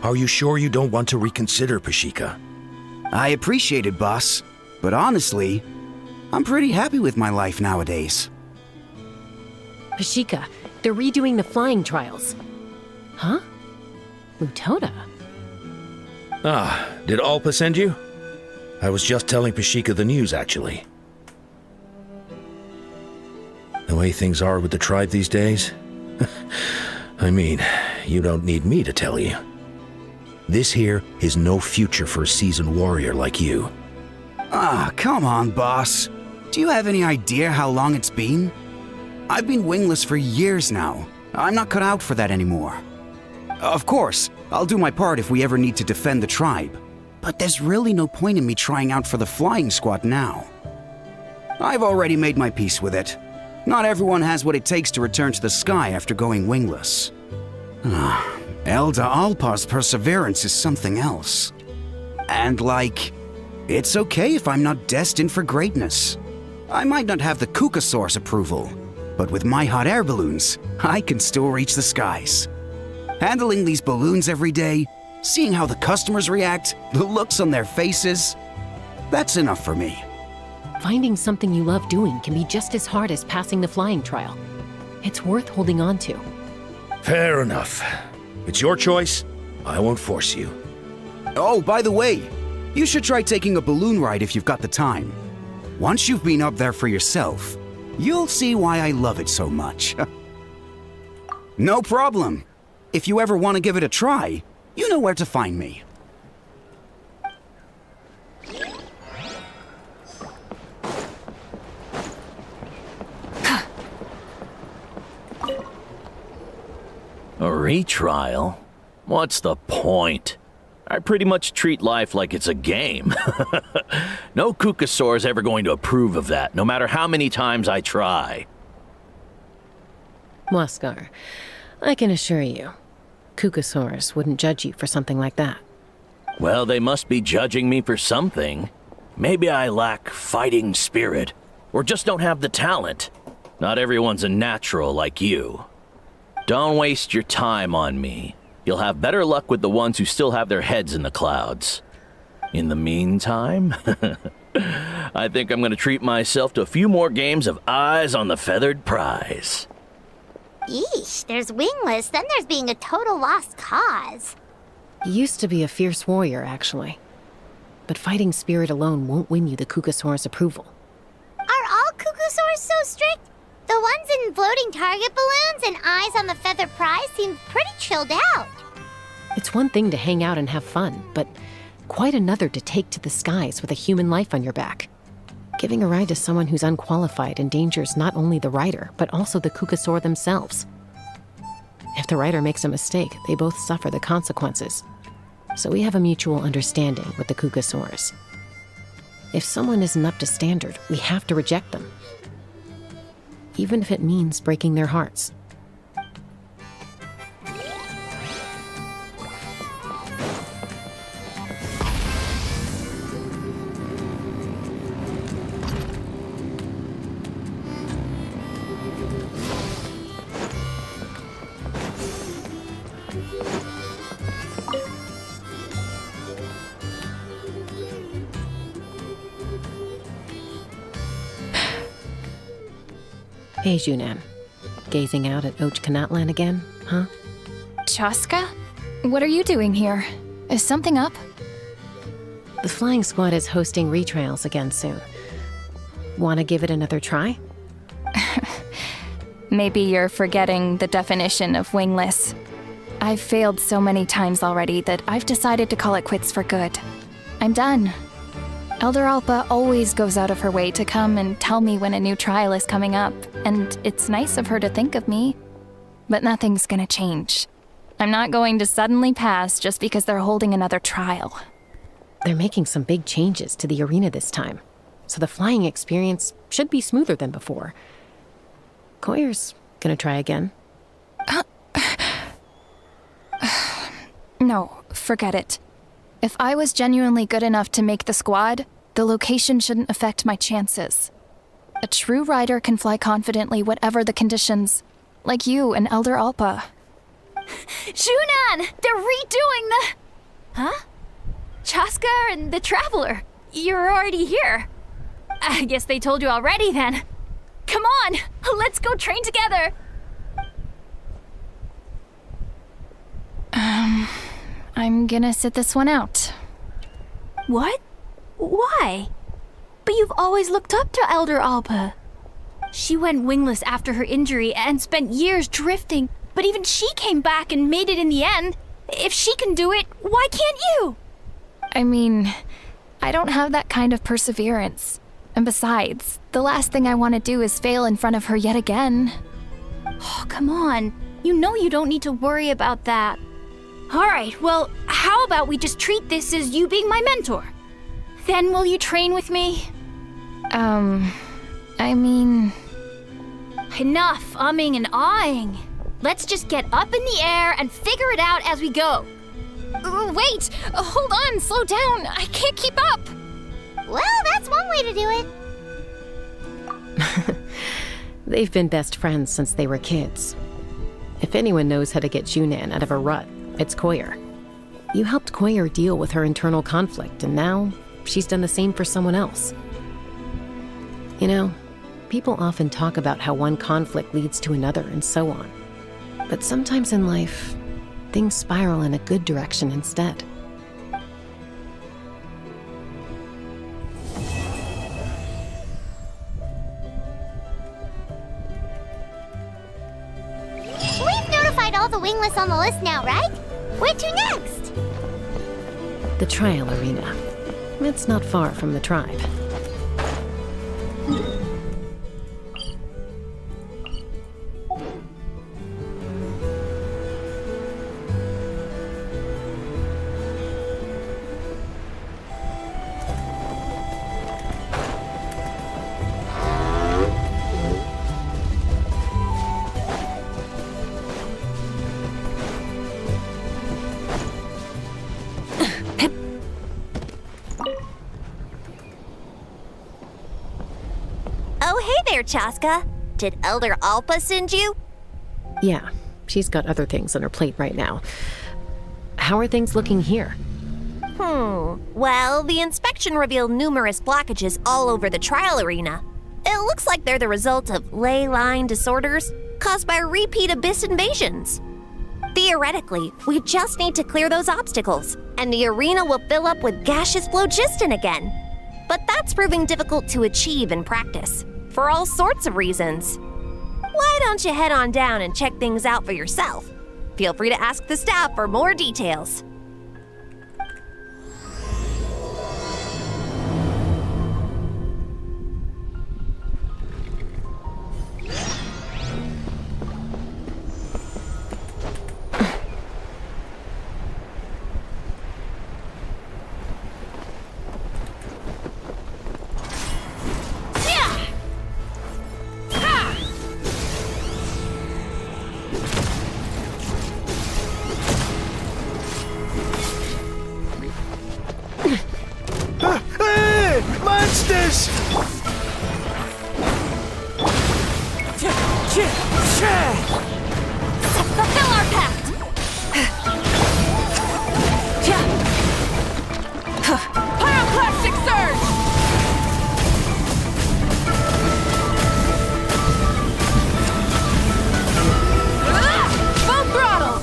Are you sure you don't want to reconsider, Pashika? I appreciate it, boss. But honestly, I'm pretty happy with my life nowadays. Pashika, they're redoing the flying trials. Huh? Mutoda? Ah, did Alpa send you? I was just telling Pashika the news, actually. The way things are with the tribe these days? I mean, you don't need me to tell you. This here is no future for a seasoned warrior like you. Ah, come on, boss. Do you have any idea how long it's been? I've been wingless for years now. I'm not cut out for that anymore. Of course, I'll do my part if we ever need to defend the tribe. But there's really no point in me trying out for the flying squad now. I've already made my peace with it. Not everyone has what it takes to return to the sky after going wingless. Elder Alpa's perseverance is something else. And it's okay if I'm not destined for greatness. I might not have the Kukasaur's approval, but with my hot air balloons, I can still reach the skies. Handling these balloons every day, seeing how the customers react, the looks on their faces, that's enough for me. Finding something you love doing can be just as hard as passing the flying trial. It's worth holding on to. Fair enough. It's your choice. I won't force you. Oh, by the way, you should try taking a balloon ride if you've got the time. Once you've been up there for yourself, you'll see why I love it so much. No problem. If you ever want to give it a try, you know where to find me. A retrial? What's the point? I pretty much treat life like it's a game. No Kukasaur's ever going to approve of that, no matter how many times I try. Waskar, I can assure you, Kukasaurus wouldn't judge you for something like that. Well, they must be judging me for something. Maybe I lack fighting spirit, or just don't have the talent. Not everyone's a natural like you. Don't waste your time on me. You'll have better luck with the ones who still have their heads in the clouds. In the meantime, I think I'm going to treat myself to a few more games of Eyes on the Feathered Prize. Yeesh, there's wingless, then there's being a total lost cause. He used to be a fierce warrior, actually. But fighting spirit alone won't win you the Kukasaur's approval. Are all Kukasaurs so strict? The ones in floating target balloons and eyes on the feather prize seem pretty chilled out. It's one thing to hang out and have fun, but quite another to take to the skies with a human life on your back. Giving a ride to someone who's unqualified endangers not only the rider, but also the Kukasaur themselves. If the rider makes a mistake, they both suffer the consequences. So we have a mutual understanding with the Kukasaurs. If someone isn't up to standard, we have to reject them. Even if it means breaking their hearts. Hey, Junan. Gazing out at Natlan again, huh? Chaska? What are you doing here? Is something up? The flying squad is hosting retrials again soon. Want to give it another try? Maybe you're forgetting the definition of wingless. I've failed so many times already that I've decided to call it quits for good. I'm done. Elder Alpa always goes out of her way to come and tell me when a new trial is coming up, and it's nice of her to think of me. But nothing's gonna change. I'm not going to suddenly pass just because they're holding another trial. They're making some big changes to the arena this time, so the flying experience should be smoother than before. Koyer's gonna try again. No, forget it. If I was genuinely good enough to make the squad, the location shouldn't affect my chances. A true rider can fly confidently whatever the conditions, like you and Elder Alpa. Junan! They're redoing the... Huh? Chaska and the Traveler. You're already here. I guess they told you already then. Come on, let's go train together. I'm gonna sit this one out. What? Why? But you've always looked up to Elder Alpa. She went wingless after her injury and spent years drifting, but even she came back and made it in the end. If she can do it, why can't you? I mean, I don't have that kind of perseverance. And besides, the last thing I want to do is fail in front of her yet again. Oh, come on. You know you don't need to worry about that. All right, well, how about we just treat this as you being my mentor? Then will you train with me? I mean... Enough umming and ahhing. Let's just get up in the air and figure it out as we go. Wait! Hold on, slow down! I can't keep up! Well, that's one way to do it. They've been best friends since they were kids. If anyone knows how to get Junan out of a rut, it's Koyer. You helped Koyer deal with her internal conflict, and now she's done the same for someone else. You know, people often talk about how one conflict leads to another and so on. But sometimes in life, things spiral in a good direction instead. We've notified all the wingless on the list now, right? Where to next? The trial arena. It's not far from the tribe. Oh, hey there, Chaska. Did Elder Alpa send you? Yeah, she's got other things on her plate right now. How are things looking here? Well, the inspection revealed numerous blockages all over the trial arena. It looks like they're the result of ley line disorders caused by repeat abyss invasions. Theoretically, we just need to clear those obstacles, and the arena will fill up with gaseous phlogiston again. But that's proving difficult to achieve in practice, for all sorts of reasons. Why don't you head on down and check things out for yourself? Feel free to ask the staff for more details. Hey! Monsters! Fulfill our pact! Pyroclastic surge! Full throttle!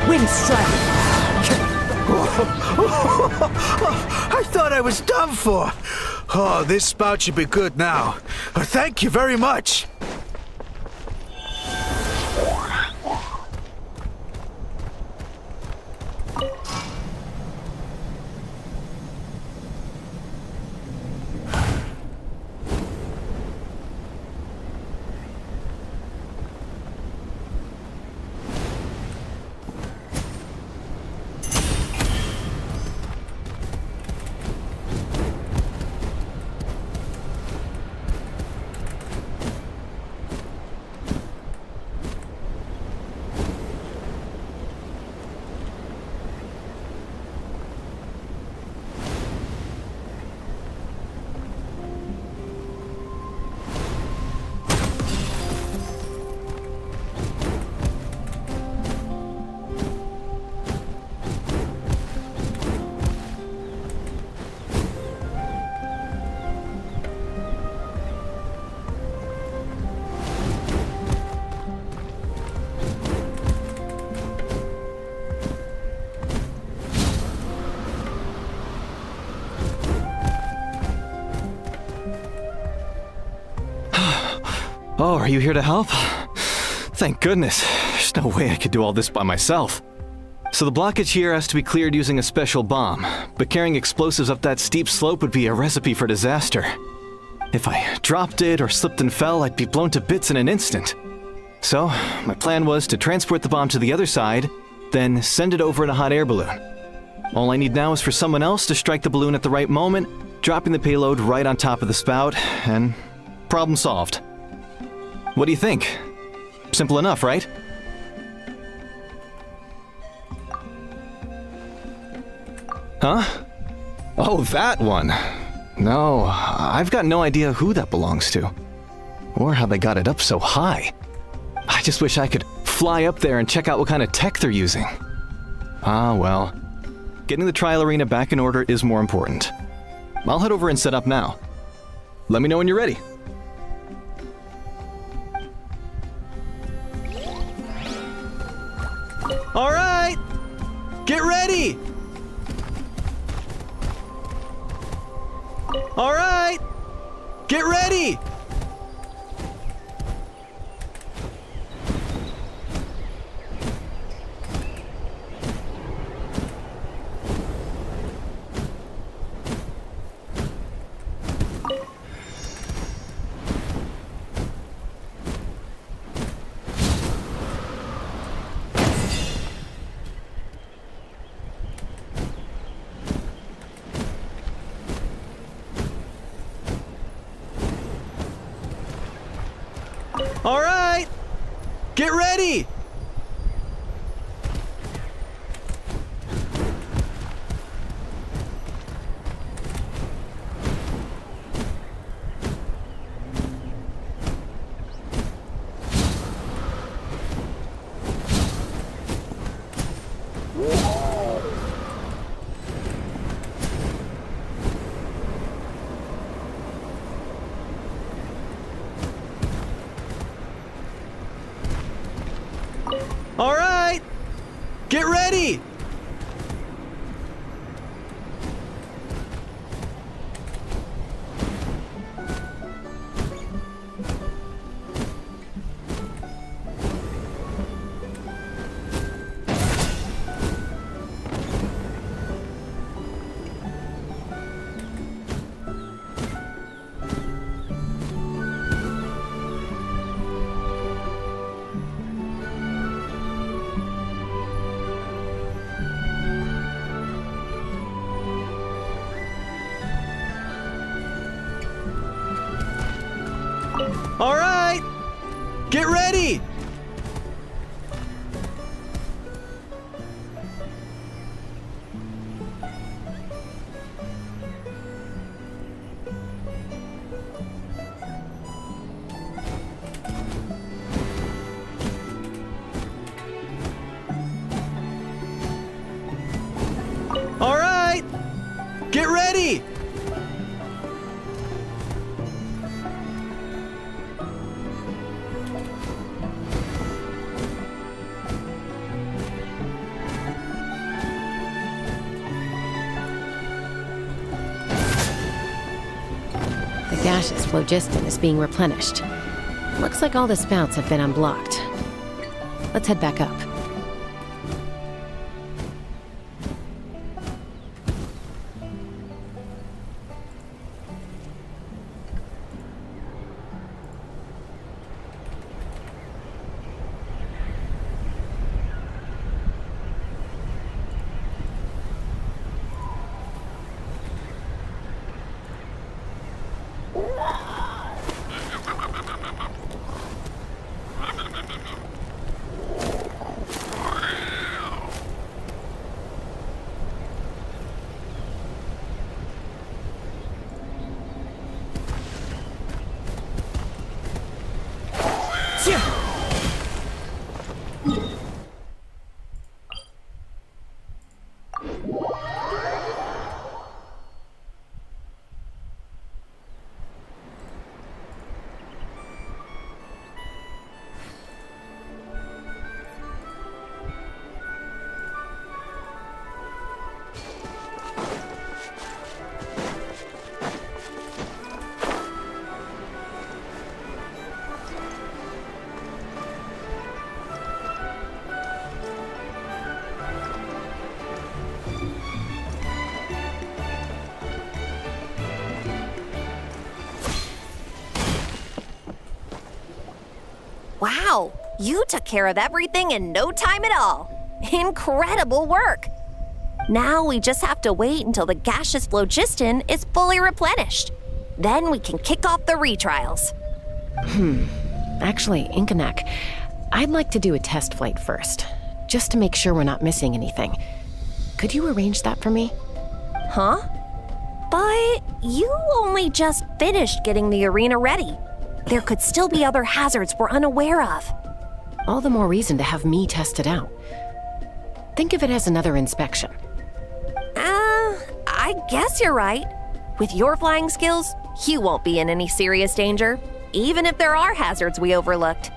Wind strike! I thought I was done for. Oh, this spout should be good now. Thank you very much. Oh, are you here to help? Thank goodness. There's no way I could do all this by myself. So the blockage here has to be cleared using a special bomb, but carrying explosives up that steep slope would be a recipe for disaster. If I dropped it or slipped and fell, I'd be blown to bits in an instant. So, my plan was to transport the bomb to the other side, then send it over in a hot air balloon. All I need now is for someone else to strike the balloon at the right moment, dropping the payload right on top of the spout, and problem solved. What do you think? Simple enough, right? Huh? Oh, that one. No, I've got no idea who that belongs to. Or how they got it up so high. I just wish I could fly up there and check out what kind of tech they're using. Ah, well. Getting the trial arena back in order is more important. I'll head over and set up now. Let me know when you're ready. All right! Get ready! All right! Get ready! All right! Get ready! All right! Get ready! All right! Get ready! The gaseous phlogiston is being replenished. Looks like all the spouts have been unblocked. Let's head back up. Wow, you took care of everything in no time at all. Incredible work. Now we just have to wait until the gaseous phlogiston is fully replenished. Then we can kick off the retrials. Actually, Inkanak, I'd like to do a test flight first, just to make sure we're not missing anything. Could you arrange that for me? Huh? But you only just finished getting the arena ready. There could still be other hazards we're unaware of. All the more reason to have me test it out. Think of it as another inspection. I guess you're right. With your flying skills, you won't be in any serious danger, even if there are hazards we overlooked.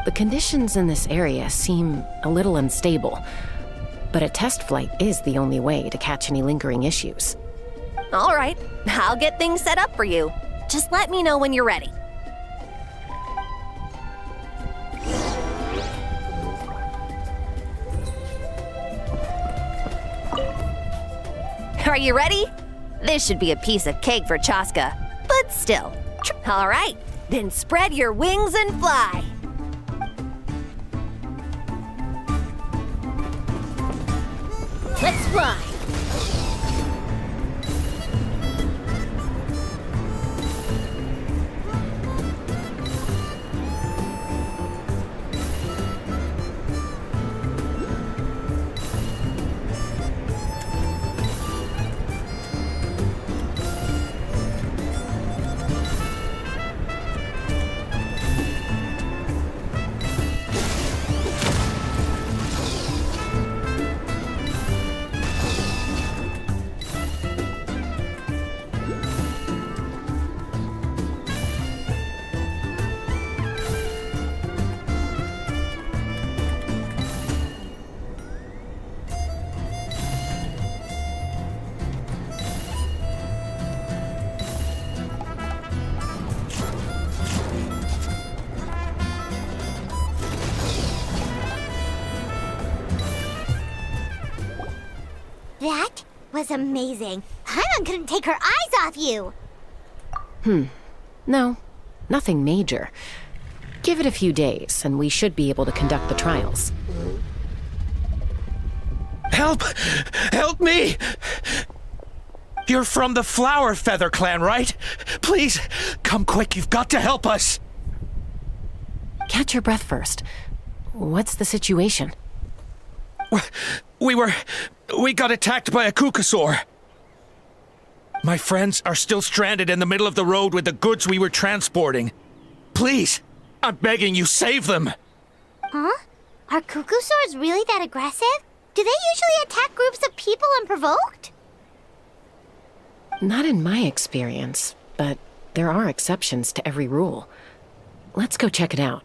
The conditions in this area seem a little unstable, but a test flight is the only way to catch any lingering issues. All right, I'll get things set up for you. Just let me know when you're ready. Are you ready? This should be a piece of cake for Chaska, but still. All right, then spread your wings and fly. Let's fly. That was amazing. Paimon couldn't take her eyes off you. No, nothing major. Give it a few days, and we should be able to conduct the trials. Help! Help me! You're from the Flower Feather clan, right? Please, come quick, you've got to help us! catch your breath first. What's the situation? We got attacked by a kukasaur. My friends are still stranded in the middle of the road with the goods we were transporting. Please, I'm begging you, save them. Huh? Are kukusaurs really that aggressive? Do they usually attack groups of people unprovoked? Not in my experience, but there are exceptions to every rule. Let's go check it out.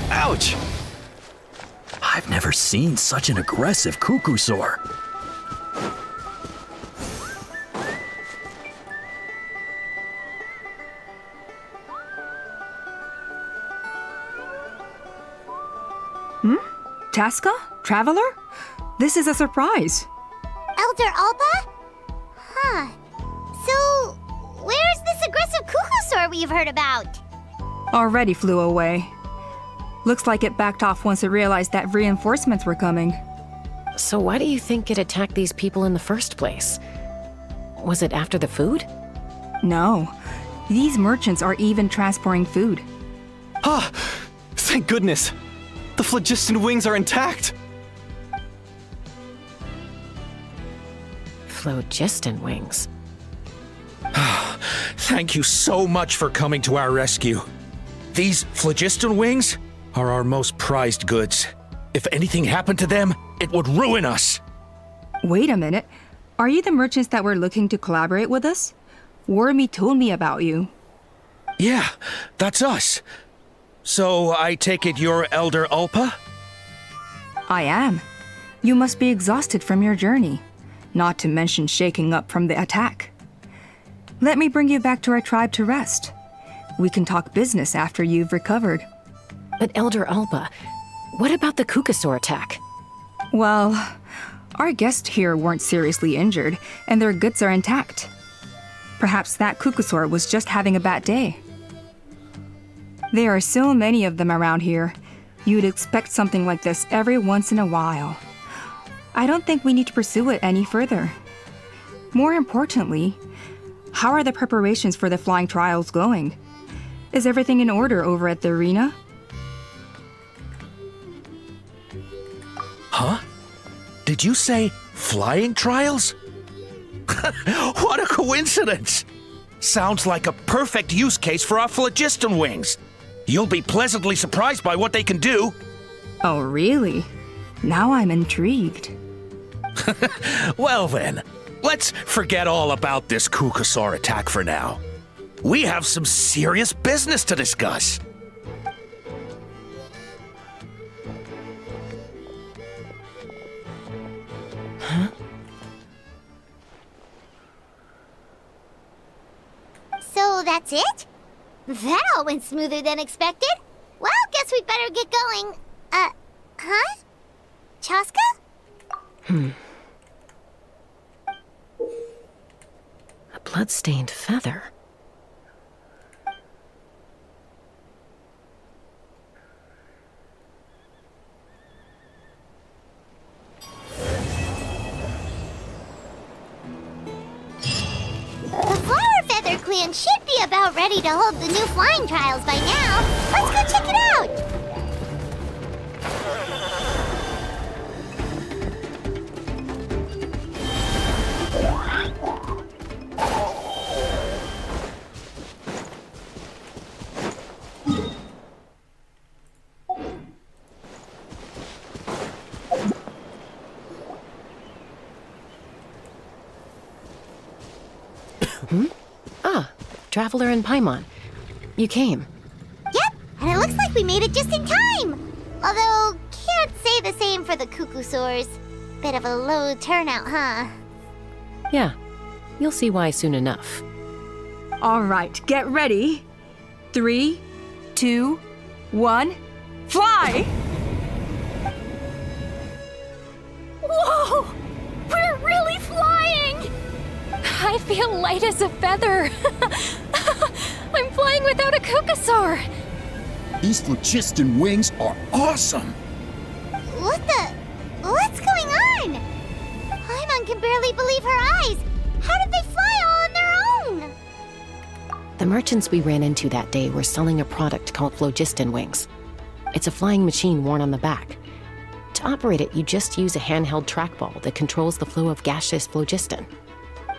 Ouch! I've never seen such an aggressive kukusaur. Taska? Traveler? This is a surprise. Elder Alpa? Huh. So, where's this aggressive kukusaur we've heard about? Already flew away. Looks like it backed off once it realized that reinforcements were coming. So why do you think it attacked these people in the first place? Was it after the food? No. These merchants are even transporting food. Ah! Thank goodness! The phlogiston wings are intact! Phlogiston wings. Thank you so much for coming to our rescue. These phlogiston wings are our most prized goods. If anything happened to them, it would ruin us. Wait a minute. Are you the merchants that were looking to collaborate with us? Wormy told me about you. Yeah, that's us. So I take it you're Elder Alpa? I am. You must be exhausted from your journey, not to mention shaking up from the attack. Let me bring you back to our tribe to rest. We can talk business after you've recovered. But Elder Alpa, what about the kukusaur attack? Well, our guests here weren't seriously injured, and their goods are intact. Perhaps that kukusaur was just having a bad day. There are so many of them around here. You'd expect something like this every once in a while. I don't think we need to pursue it any further. More importantly, how are the preparations for the flying trials going? Is everything in order over at the arena? Huh? Did you say flying trials? What a coincidence! Sounds like a perfect use case for our phlogiston wings. You'll be pleasantly surprised by what they can do. Oh, really? Now I'm intrigued. Well then, let's forget all about this kukusaur attack for now. We have some serious business to discuss. Huh? So that's it? That all went smoother than expected. Well, guess we'd better get going. Huh? Chaska? A blood-stained feather. The Flower Feather Clan should be about ready to hold the new flying trials by now. Let's go check it out! Traveler and Paimon. You came. Yep, and it looks like we made it just in time. Although, can't say the same for the kukusaurs. Bit of a low turnout, huh? Yeah, you'll see why soon enough. All right, get ready. 3, 2, 1, fly! Whoa! We're really flying! I feel light as a feather. I'm flying without a kukusaur. These phlogiston wings are awesome. What's going on? can barely believe her eyes. How did they fly all on their own? The merchants we ran into that day were selling a product called phlogiston wings. It's a flying machine worn on the back. To operate it, you just use a handheld trackball that controls the flow of gaseous phlogiston.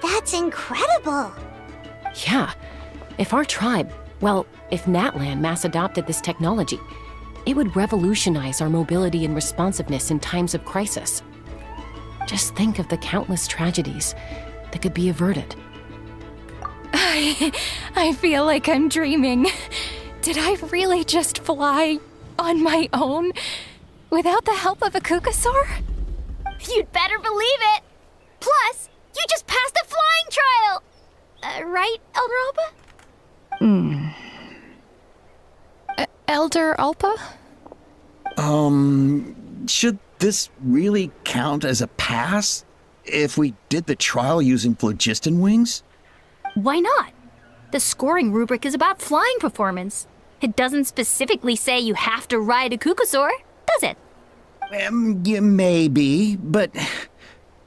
That's incredible. Yeah. If our tribe, well, if Natlan mass adopted this technology, it would revolutionize our mobility and responsiveness in times of crisis. Just think of the countless tragedies that could be averted. I feel like I'm dreaming. Did I really just fly on my own without the help of a cuckoosaur? You'd better believe it. Plus, you just passed the flying trial. Right, Elder Alpa? Elder Alpa? Should this really count as a pass if we did the trial using phlogiston wings? Why not? The scoring rubric is about flying performance. It doesn't specifically say you have to ride a cuckoosaur, does it? Yeah, maybe, but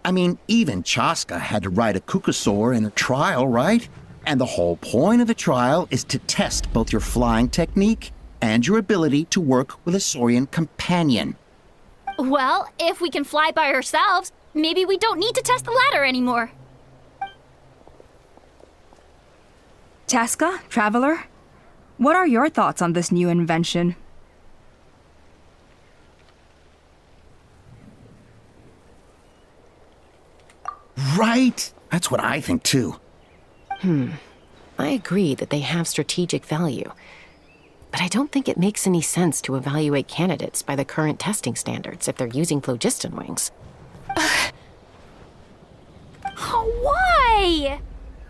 I mean, even Chaska had to ride a cuckoosaur in a trial, right? And the whole point of the trial is to test both your flying technique and your ability to work with a saurian companion. Well, if we can fly by ourselves, maybe we don't need to test the ladder anymore. Chaska, Traveler, what are your thoughts on this new invention? Right? That's what I think too. I agree that they have strategic value, but I don't think it makes any sense to evaluate candidates by the current testing standards if they're using phlogiston wings. Why?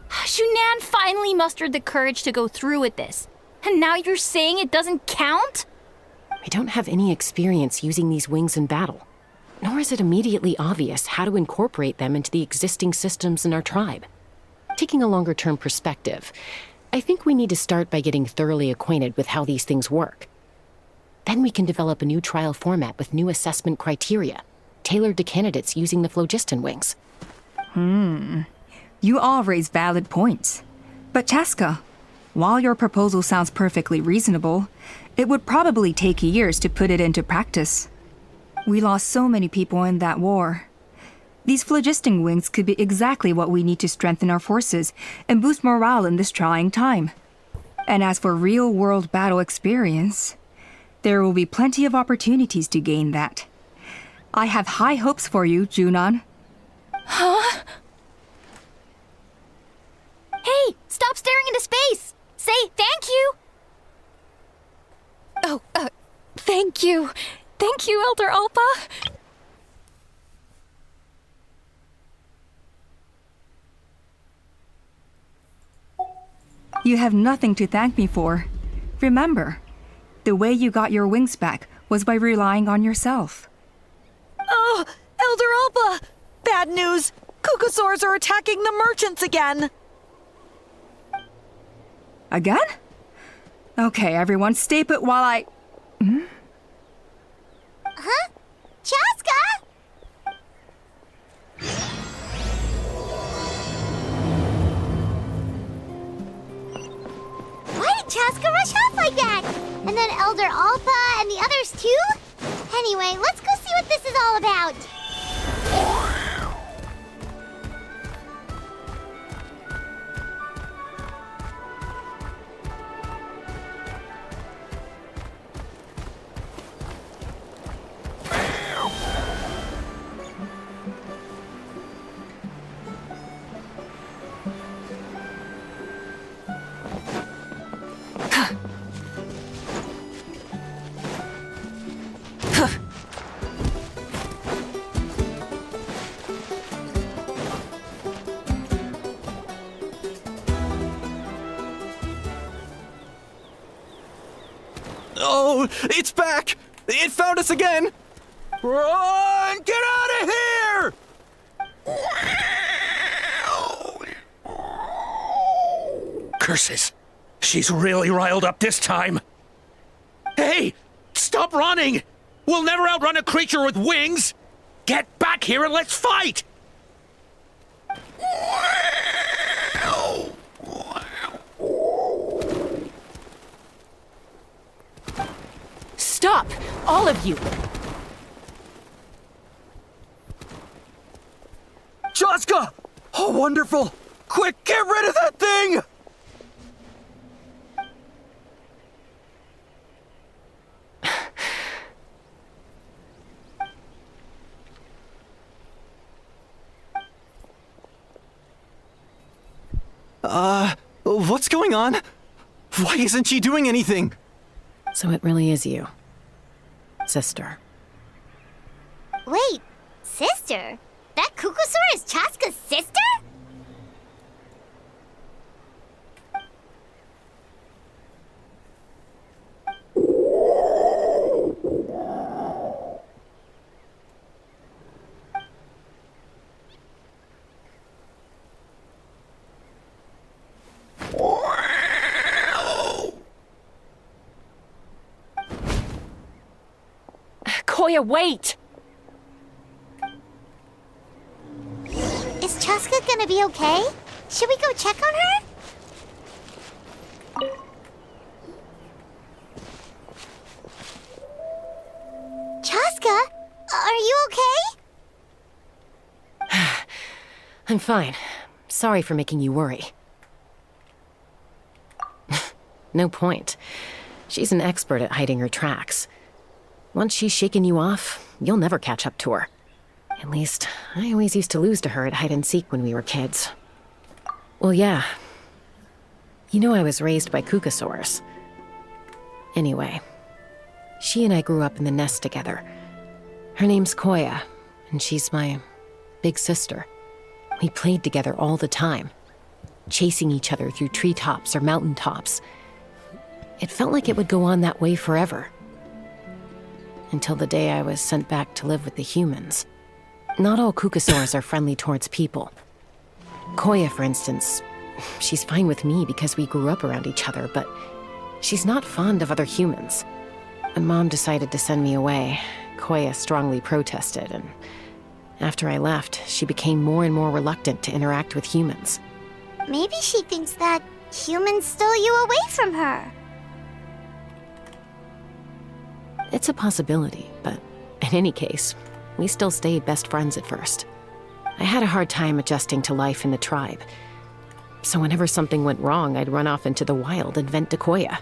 Shunan finally mustered the courage to go through with this. And now you're saying it doesn't count? We don't have any experience using these wings in battle, nor is it immediately obvious how to incorporate them into the existing systems in our tribe. Taking a longer-term perspective, I think we need to start by getting thoroughly acquainted with how these things work. Then we can develop a new trial format with new assessment criteria, tailored to candidates using the phlogiston wings. You all raise valid points. But Chaska, while your proposal sounds perfectly reasonable, it would probably take years to put it into practice. We lost so many people in that war. These phlogiston wings could be exactly what we need to strengthen our forces and boost morale in this trying time. And as for real-world battle experience, there will be plenty of opportunities to gain that. I have high hopes for you, Junon. Huh? Hey, stop staring into space! Say thank you! Oh, thank you. Thank you, Elder Alpa. You have nothing to thank me for. Remember, the way you got your wings back was by relying on yourself. Oh, Elder Alpa! Bad news! Cuckoosaurs are attacking the merchants again! Again? Okay, everyone, stay put while I... Huh? Chaska? Why did Chaska rush off like that? And then Elder Alpa and the others too? Anyway, let's go see what this is all about. Oh, it's back! It found us again! Run! Get out of here! Curses! She's really riled up this time. Hey! Stop running! We'll never outrun a creature with wings! Get back here and let's fight! All of you! Chaska! Oh, wonderful! Quick, get rid of that thing! What's going on? Why isn't she doing anything? So it really is you. Sister. Wait, sister? That Kukusaur is Chaska's sister? Koya, wait! Is Chaska gonna be okay? Should we go check on her? Chaska, are you okay? I'm fine. Sorry for making you worry. No point. She's an expert at hiding her tracks. Once she's shaken you off, you'll never catch up to her. At least, I always used to lose to her at hide-and-seek when we were kids. Well, yeah. You know I was raised by Kukusaurs. Anyway, she and I grew up in the nest together. Her name's Koya, and she's my big sister. We played together all the time, chasing each other through treetops or mountaintops. It felt like it would go on that way forever. Until the day I was sent back to live with the humans. Not all Kukusaurs are friendly towards people. Koya, for instance, she's fine with me because we grew up around each other, but she's not fond of other humans. When Mom decided to send me away, Koya strongly protested, and after I left, she became more and more reluctant to interact with humans. Maybe she thinks that humans stole you away from her. It's a possibility, but in any case, we still stayed best friends at first. I had a hard time adjusting to life in the tribe. So whenever something went wrong, I'd run off into the wild and vent to Koya.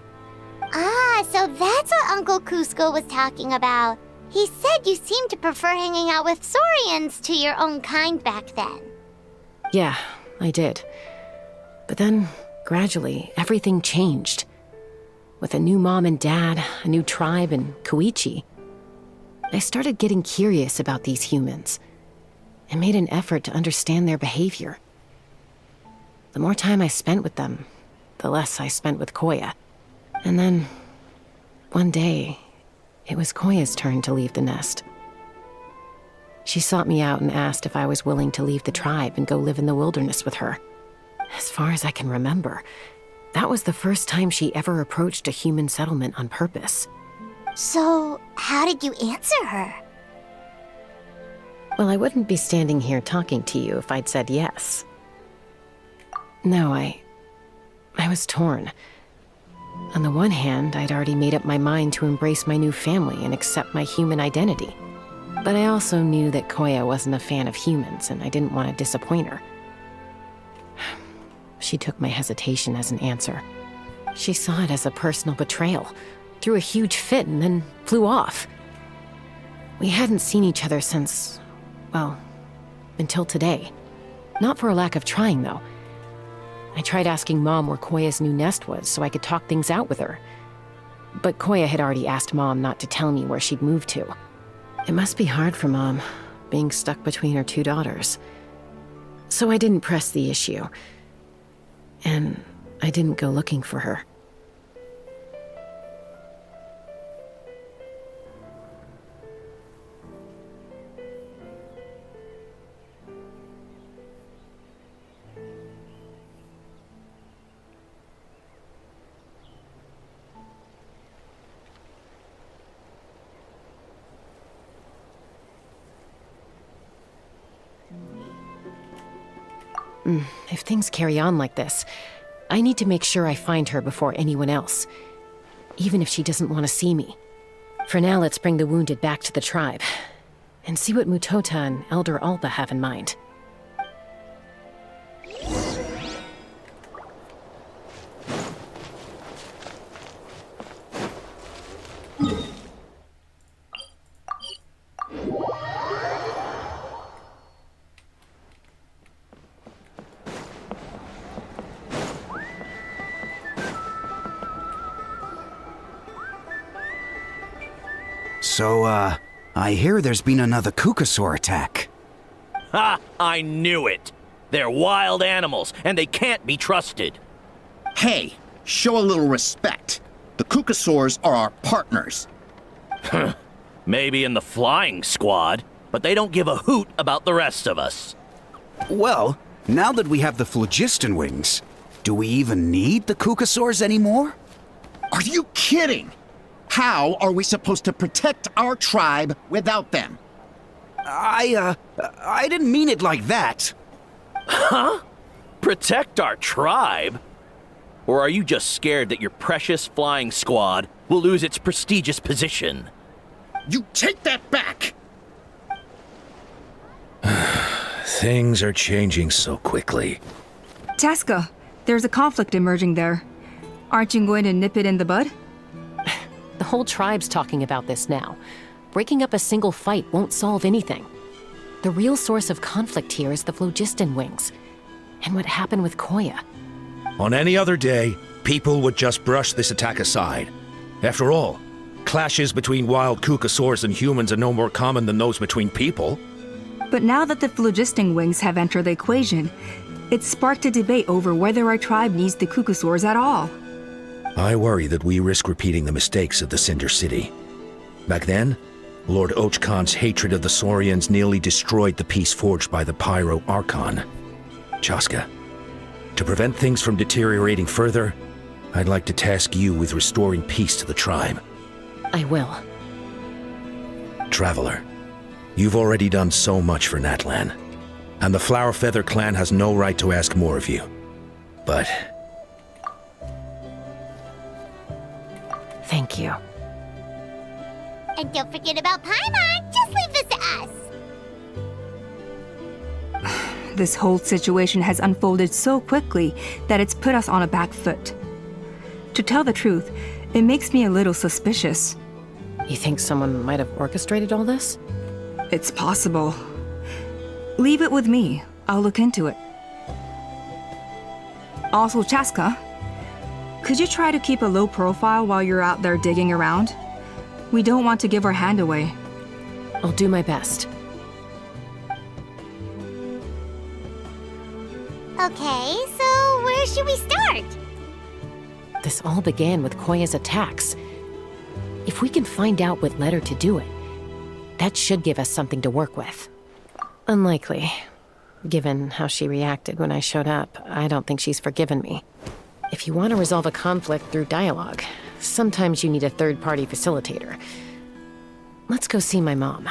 Ah, so that's what Uncle Cusco was talking about. He said you seemed to prefer hanging out with Saurians to your own kind back then. Yeah, I did. But then, gradually, everything changed. With a new mom and dad, a new tribe, and Koichi, I started getting curious about these humans and made an effort to understand their behavior. The more time I spent with them, the less I spent with Koya. And then, one day, it was Koya's turn to leave the nest. She sought me out and asked if I was willing to leave the tribe and go live in the wilderness with her. As far as I can remember, that was the first time she ever approached a human settlement on purpose. So, how did you answer her? Well, I wouldn't be standing here talking to you if I'd said yes. No, I was torn. On the one hand, I'd already made up my mind to embrace my new family and accept my human identity. But I also knew that Koya wasn't a fan of humans, and I didn't want to disappoint her. She took my hesitation as an answer. She saw it as a personal betrayal, threw a huge fit, and then flew off. We hadn't seen each other since, well, until today. Not for a lack of trying, though. I tried asking Mom where Koya's new nest was so I could talk things out with her. But Koya had already asked Mom not to tell me where she'd moved to. It must be hard for Mom, being stuck between her two daughters. So I didn't press the issue. And I didn't go looking for her. If things carry on like this, I need to make sure I find her before anyone else, even if she doesn't want to see me. For now, let's bring the wounded back to the tribe and see what Mutota and Elder Alba have in mind. So, I hear there's been another Kukasaur attack. Ha! I knew it! They're wild animals, and they can't be trusted. Hey, show a little respect. The Kukasaurs are our partners. Maybe in the flying squad, but they don't give a hoot about the rest of us. Well, now that we have the phlogiston wings, do we even need the Kukasaurs anymore? Are you kidding? How are we supposed to protect our tribe without them? I didn't mean it like that. Huh? Protect our tribe? Or are you just scared that your precious flying squad will lose its prestigious position? You take that back! Things are changing so quickly. Chaska, there's a conflict emerging there. Aren't you going to nip it in the bud? The whole tribe's talking about this now. Breaking up a single fight won't solve anything. The real source of conflict here is the phlogiston wings, and what happened with Koya. On any other day, people would just brush this attack aside. After all, clashes between wild Kukasaurs and humans are no more common than those between people. But now that the phlogiston wings have entered the equation, it's sparked a debate over whether our tribe needs the Kukasaurs at all. I worry that we risk repeating the mistakes of the Cinder City. Back then, Lord Ochkon's hatred of the Saurians nearly destroyed the peace forged by the Pyro Archon. Chaska, to prevent things from deteriorating further, I'd like to task you with restoring peace to the tribe. I will. Traveler, you've already done so much for Natlan, and the Flower Feather clan has no right to ask more of you. But thank you. And don't forget about Paimon. Just leave this to us. This whole situation has unfolded so quickly that it's put us on a back foot. To tell the truth, it makes me a little suspicious. You think someone might have orchestrated all this? It's possible. Leave it with me. I'll look into it. Also, Chaska, could you try to keep a low profile while you're out there digging around? We don't want to give our hand away. I'll do my best. Okay, so where should we start? This all began with Koya's attacks. If we can find out what led her to do it, that should give us something to work with. Unlikely. Given how she reacted when I showed up, I don't think she's forgiven me. If you want to resolve a conflict through dialogue, sometimes you need a third-party facilitator. Let's go see my mom.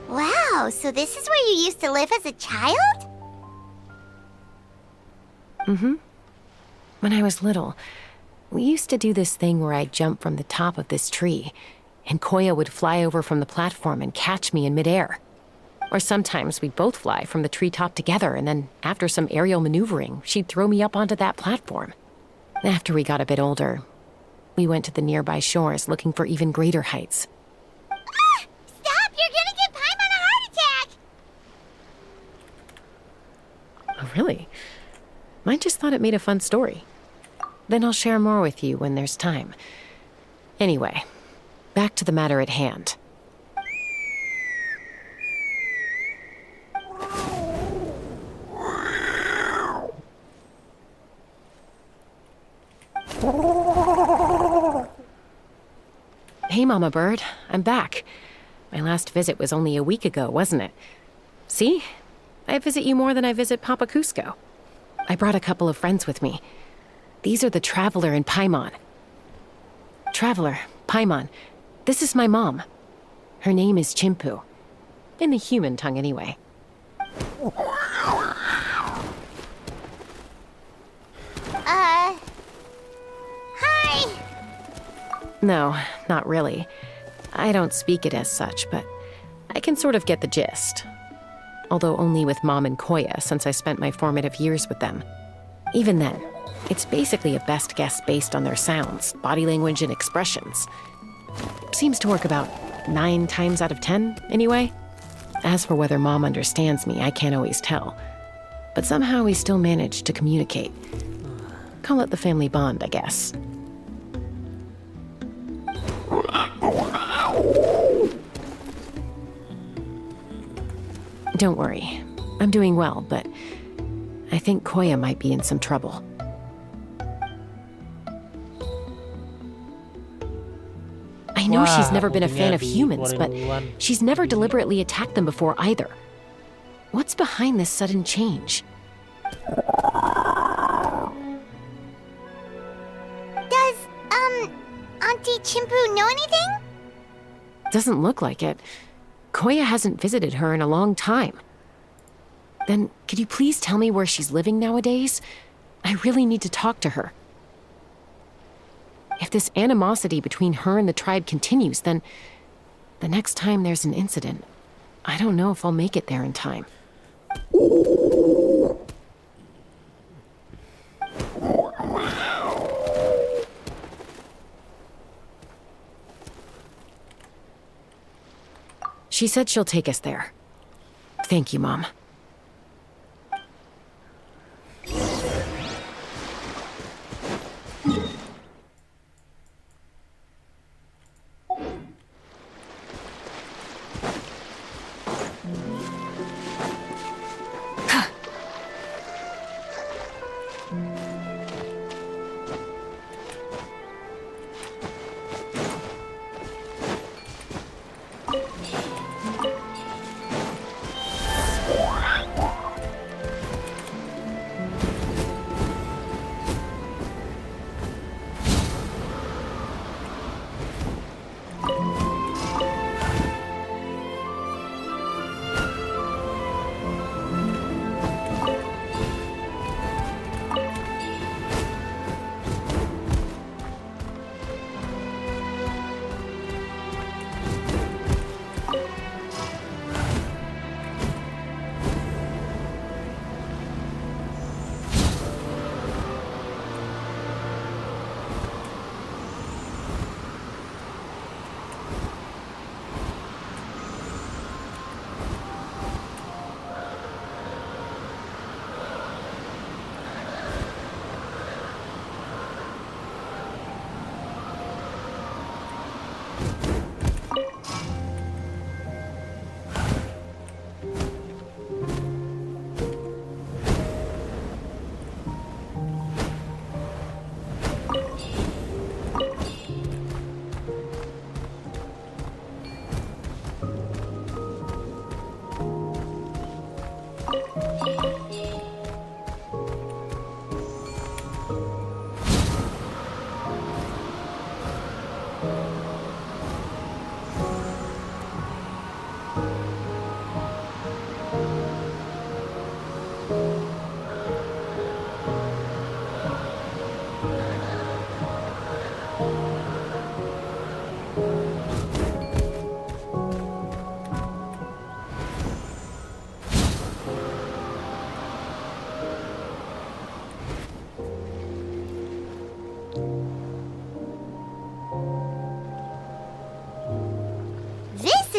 Wow, so this is where you used to live as a child? Mm-hmm. When I was little, We used to do this thing where I'd jump from the top of this tree, and Koya would fly over from the platform and catch me in midair. Or sometimes we'd both fly from the treetop together, and then after some aerial maneuvering, she'd throw me up onto that platform. After we got a bit older, we went to the nearby shores looking for even greater heights. Ah! Stop! You're gonna give Paimon a heart attack! Oh, really? I just thought it made a fun story. Then I'll share more with you when there's time. Anyway, back to the matter at hand. Hey, Mama Bird. I'm back. My last visit was only a week ago, wasn't it? See? I visit you more than I visit Papa Cusco. I brought a couple of friends with me. These are the Traveler and Paimon. Traveler, Paimon, this is my mom. Her name is Chimpu. In the human tongue, anyway. Hi! No, not really. I don't speak it as such, but I can sort of get the gist. Although only with Mom and Koya, since I spent my formative years with them. Even then, it's basically a best guess based on their sounds, body language, and expressions. Seems to work about 9 times out of 10, anyway. As for whether Mom understands me, I can't always tell. But somehow we still manage to communicate. Call it the family bond, I guess. Don't worry. I'm doing well, but I think Koya might be in some trouble. I know she's never been a fan of humans, but she's never deliberately attacked them before either. What's behind this sudden change? Does, Auntie Chimpu know anything? Doesn't look like it. Koya hasn't visited her in a long time. Then, could you please tell me where she's living nowadays? I really need to talk to her. If this animosity between her and the tribe continues, then the next time there's an incident, I don't know if I'll make it there in time. She said she'll take us there. Thank you, Mom.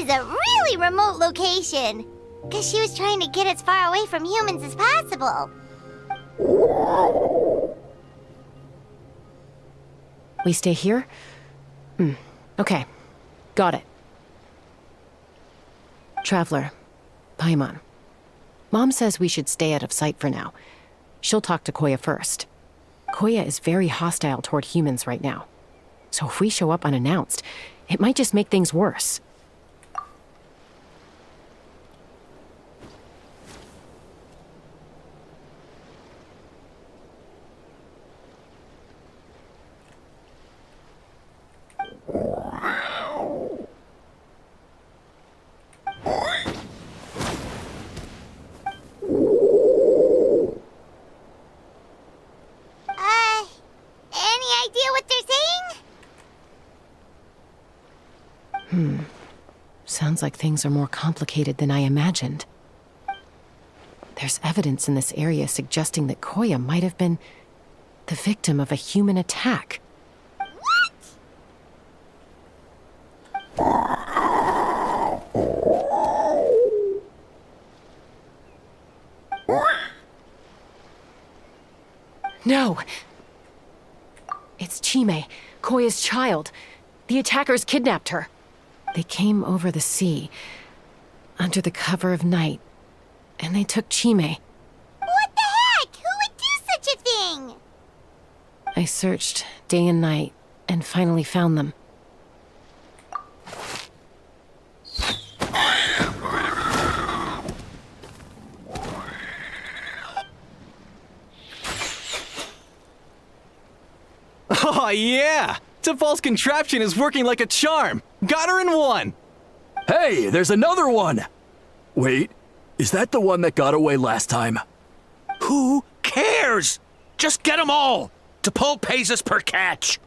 is a really remote location. Because she was trying to get as far away from humans as possible. We stay here? Okay. Got it. Traveler, Paimon. Mom says we should stay out of sight for now. She'll talk to Koya first. Koya is very hostile toward humans right now. So if we show up unannounced, it might just make things worse. Any idea what they're saying? Sounds like things are more complicated than I imagined. There's evidence in this area suggesting that Koya might have been the victim of a human attack. No! It's Chime, Koya's child. The attackers kidnapped her. They came over the sea, under the cover of night, and they took Chime. What the heck? Who would do such a thing? I searched day and night, and finally found them. Oh, yeah! T'Pol's contraption is working like a charm! Got her in one! Hey, there's another one! Wait, is that the one that got away last time? Who cares? Just get them all. T'Pol pays us per catch.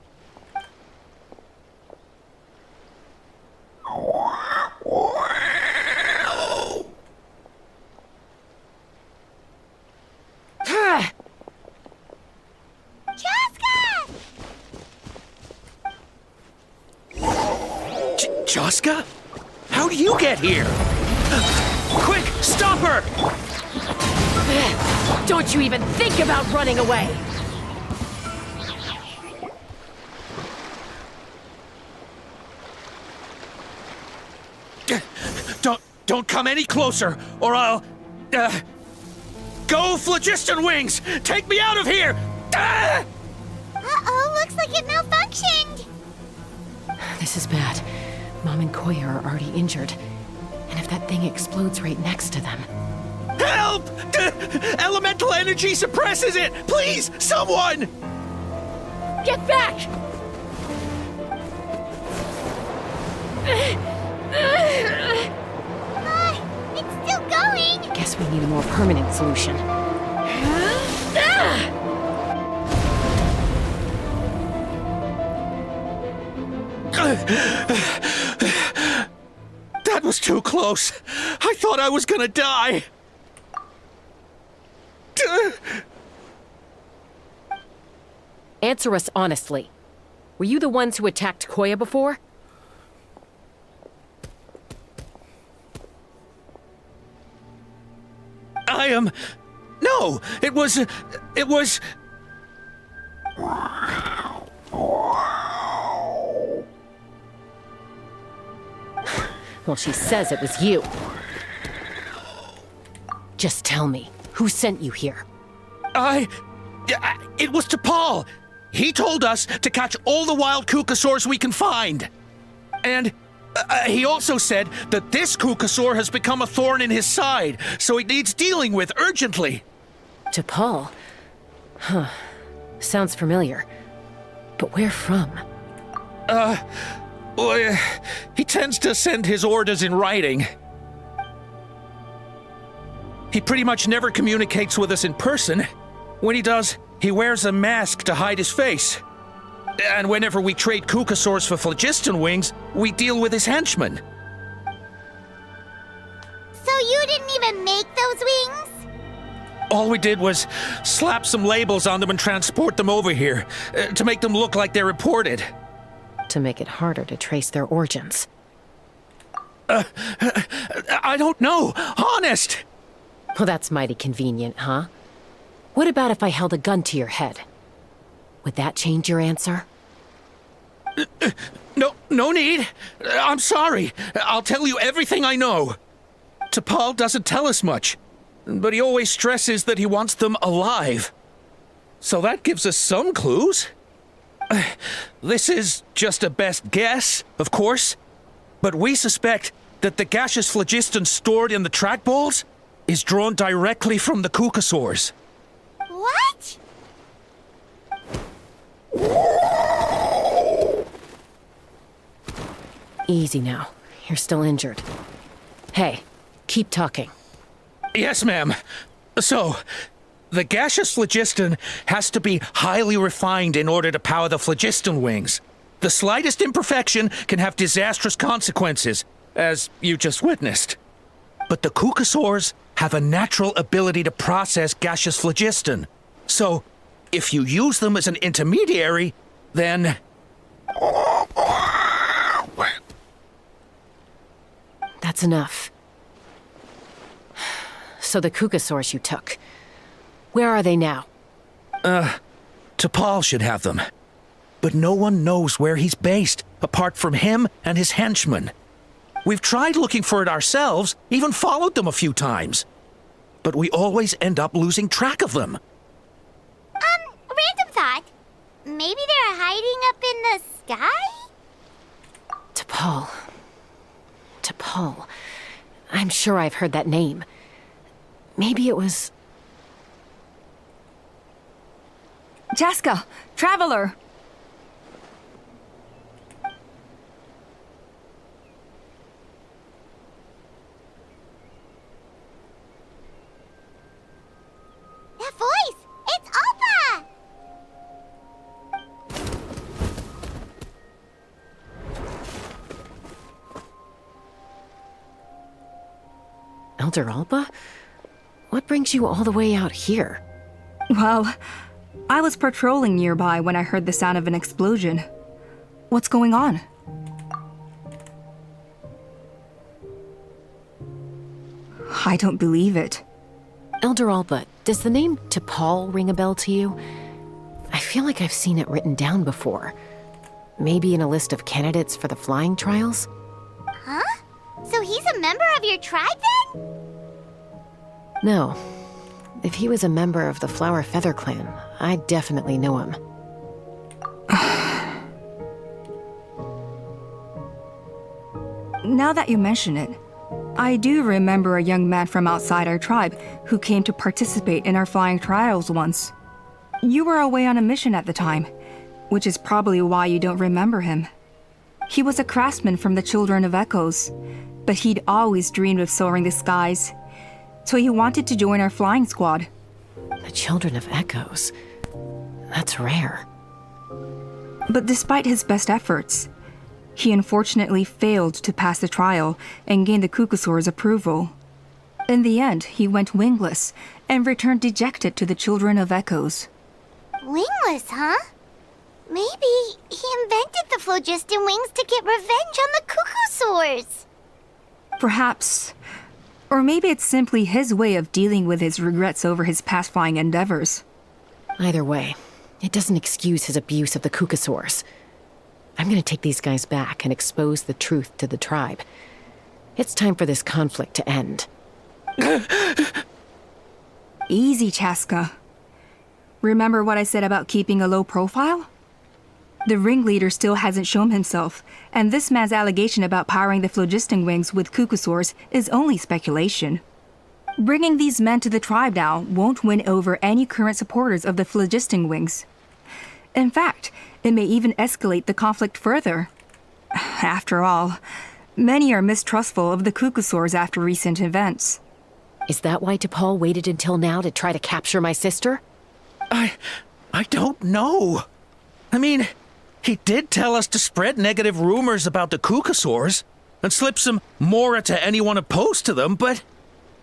Chaska? How do you get here? Quick, stop her! Don't you even think about running away! Don't come any closer, or I'll... Go, Phlogiston Wings! Take me out of here! Uh-oh, looks like it malfunctioned! This is bad. Mom and Koya are already injured. And if that thing explodes right next to them... Help! Elemental energy suppresses it! Please, someone! Get back! It's still going! Guess we need a more permanent solution. That was too close. I thought I was gonna die. Answer us honestly. Were you the ones who attacked Koya before? I am... No, it was... Well, she says it was you. Just tell me, who sent you here? It was T'Pol. He told us to catch all the wild Kukasaurs we can find. And he also said that this Kukasaur has become a thorn in his side, so it needs dealing with urgently. T'Pol? Huh. Sounds familiar. But where from? Well, he tends to send his orders in writing. He pretty much never communicates with us in person. When he does, he wears a mask to hide his face. And whenever we trade Kukasaurs for Phlogiston Wings, we deal with his henchmen. So you didn't even make those wings? All we did was slap some labels on them and transport them over here, to make them look like they're imported. To make it harder to trace their origins. I don't know. Honest. Well, that's mighty convenient, huh? What about if I held a gun to your head? Would that change your answer? No need. I'm sorry. I'll tell you everything I know. T'Pol doesn't tell us much, but he always stresses that he wants them alive. So that gives us some clues. This is just a best guess, of course, but we suspect that the gaseous phlogiston stored in the trackballs is drawn directly from the Kukasaurs. What? Easy now. You're still injured. Hey, keep talking. Yes, ma'am. So, the gaseous phlogiston has to be highly refined in order to power the phlogiston wings. The slightest imperfection can have disastrous consequences, as you just witnessed. But the Kukasaurs have a natural ability to process gaseous phlogiston. So, if you use them as an intermediary, then... That's enough. So the Kukasaurs you took, where are they now? T'Pol should have them. But no one knows where he's based, apart from him and his henchmen. We've tried looking for it ourselves, even followed them a few times. But we always end up losing track of them. Random thought. Maybe they're hiding up in the sky? T'Pol. T'Pol. I'm sure I've heard that name. Maybe it was... Chaska! Traveler! That voice! It's Alpa! Elder Alpa? What brings you all the way out here? Well, I was patrolling nearby when I heard the sound of an explosion. What's going on? I don't believe it. Elder Alpa, does the name T'Pol ring a bell to you? I feel like I've seen it written down before. Maybe in a list of candidates for the flying trials? Huh? So he's a member of your tribe then? No. If he was a member of the Flower Feather Clan, I'd definitely know him. Now that you mention it, I do remember a young man from outside our tribe who came to participate in our flying trials once. You were away on a mission at the time, which is probably why you don't remember him. He was a craftsman from the Children of Echoes, but he'd always dreamed of soaring the skies, so he wanted to join our flying squad. The Children of Echoes? That's rare. But despite his best efforts, he unfortunately failed to pass the trial and gain the Kukasaur's approval. In the end, he went wingless and returned dejected to the Children of Echoes. Wingless, huh? Maybe he invented the phlogiston wings to get revenge on the Kukasaurs. Perhaps. Or maybe it's simply his way of dealing with his regrets over his past flying endeavors. Either way, it doesn't excuse his abuse of the Kukasaurs. I'm gonna take these guys back and expose the truth to the tribe. It's time for this conflict to end. Easy, Chaska. Remember what I said about keeping a low profile? The ringleader still hasn't shown himself, and this man's allegation about powering the phlogiston wings with Kukasaurs is only speculation. Bringing these men to the tribe now won't win over any current supporters of the phlogiston wings. In fact, it may even escalate the conflict further. After all, many are mistrustful of the Kukasaurs after recent events. Is that why T'Pol waited until now to try to capture my sister? I don't know. I mean, he did tell us to spread negative rumors about the Kukasaurs and slip some mora to anyone opposed to them, but...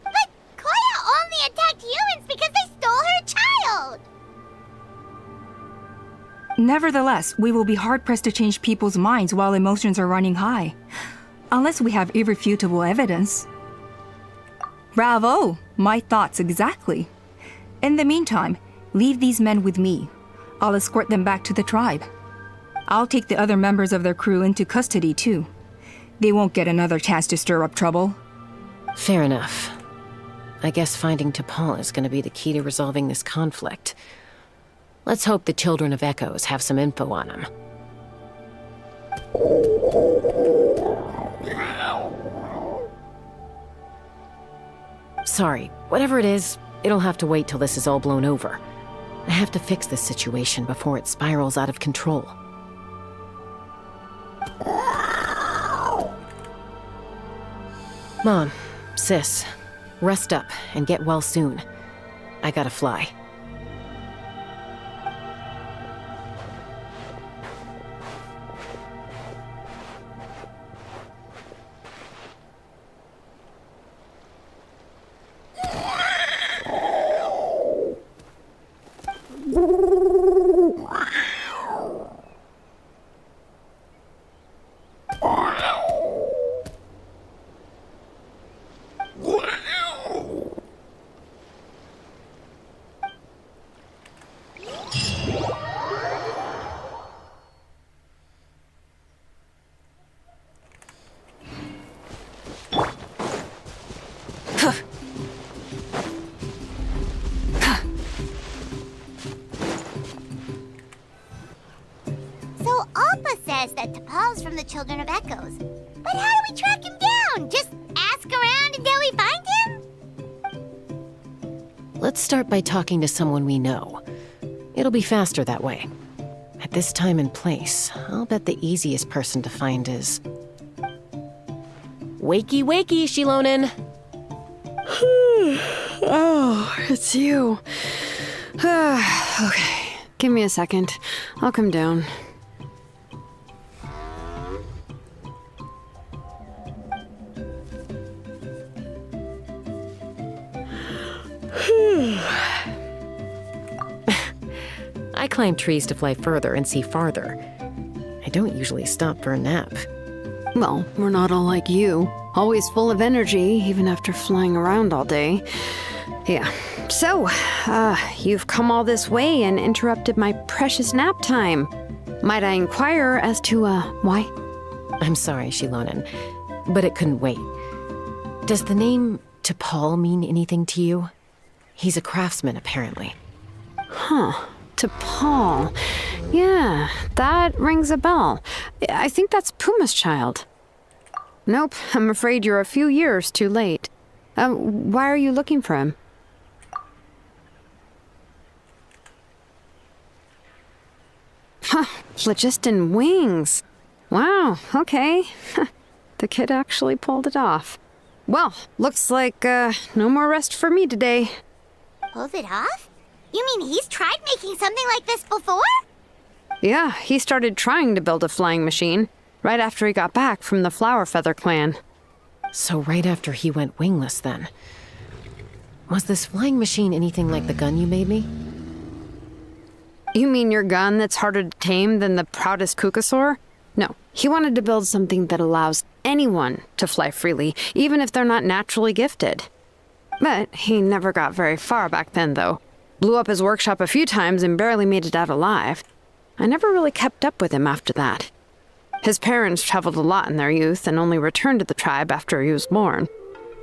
But Koya only attacked humans because they stole her child! Nevertheless, we will be hard-pressed to change people's minds while emotions are running high. Unless we have irrefutable evidence. Bravo! My thoughts exactly. In the meantime, leave these men with me. I'll escort them back to the tribe. I'll take the other members of their crew into custody too. They won't get another chance to stir up trouble. Fair enough. I guess finding T'Pol is going to be the key to resolving this conflict. Let's hope the Children of Echoes have some info on him. Sorry, whatever it is, it'll have to wait till this is all blown over. I have to fix this situation before it spirals out of control. Mom, Sis, rest up and get well soon. I gotta fly. So Alpa says that T'Pol's from the Children of Echoes. But how do we track him down? Just ask around until we find him? Let's start by talking to someone we know. It'll be faster that way. At this time and place, I'll bet the easiest person to find is... Wakey, wakey, Shilonen! Oh, it's you. Okay, give me a second. I'll come down. I climb trees to fly further and see farther. I don't usually stop for a nap. Well, we're not all like you. Always full of energy, even after flying around all day. Yeah. So, you've come all this way and interrupted my precious nap time. Might I inquire as to, why? I'm sorry, Shilonen, but it couldn't wait. Does the name T'Pol mean anything to you? He's a craftsman, apparently. Huh. T'Pol. Yeah, that rings a bell. I think that's Puma's child. Nope, I'm afraid you're a few years too late. Why are you looking for him? Huh, phlogiston wings. Wow, okay. The kid actually pulled it off. Well, looks like, no more rest for me today. Pulled it off? You mean he's tried making something like this before? Yeah, he started trying to build a flying machine right after he got back from the Flower Feather clan. So right after he went wingless, then. Was this flying machine anything like the gun you made me? You mean your gun that's harder to tame than the proudest Kukasaur? No, he wanted to build something that allows anyone to fly freely, even if they're not naturally gifted. But he never got very far back then, though. Blew up his workshop a few times and barely made it out alive. I never really kept up with him after that. His parents traveled a lot in their youth and only returned to the tribe after he was born.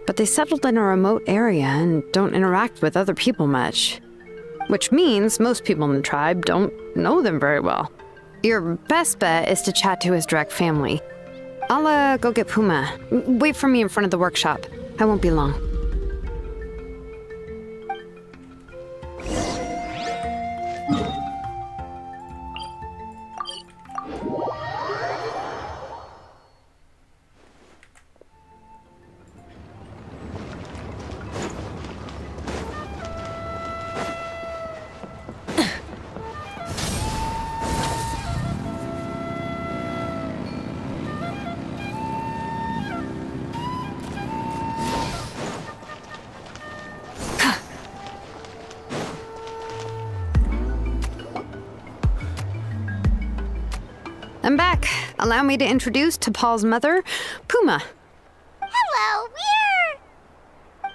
But they settled in a remote area and don't interact with other people much. Which means most people in the tribe don't know them very well. Your best bet is to chat to his direct family. I'll, go get Puma. Wait for me in front of the workshop. I won't be long. I'm back. Allow me to introduce T'Pol's mother, Puma. Hello,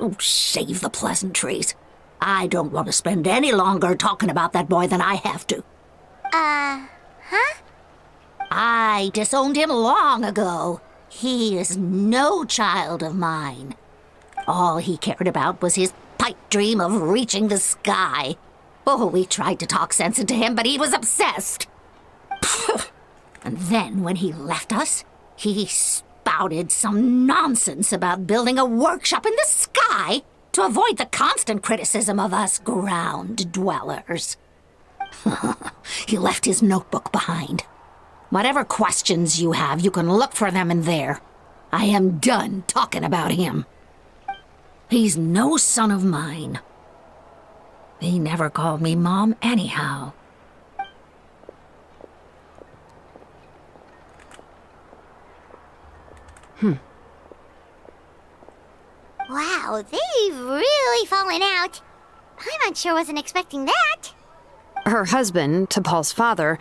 Oh, save the pleasantries. I don't want to spend any longer talking about that boy than I have to. huh? I disowned him long ago. He is no child of mine. All he cared about was his pipe dream of reaching the sky. Oh, we tried to talk sense into him, but he was obsessed. And then when he left us, he spouted some nonsense about building a workshop in the sky to avoid the constant criticism of us ground dwellers. He left his notebook behind. Whatever questions you have, you can look for them in there. I am done talking about him. He's no son of mine. He never called me Mom anyhow. Wow, they've really fallen out. Paimon sure wasn't expecting that. Her husband, T'Pol's father,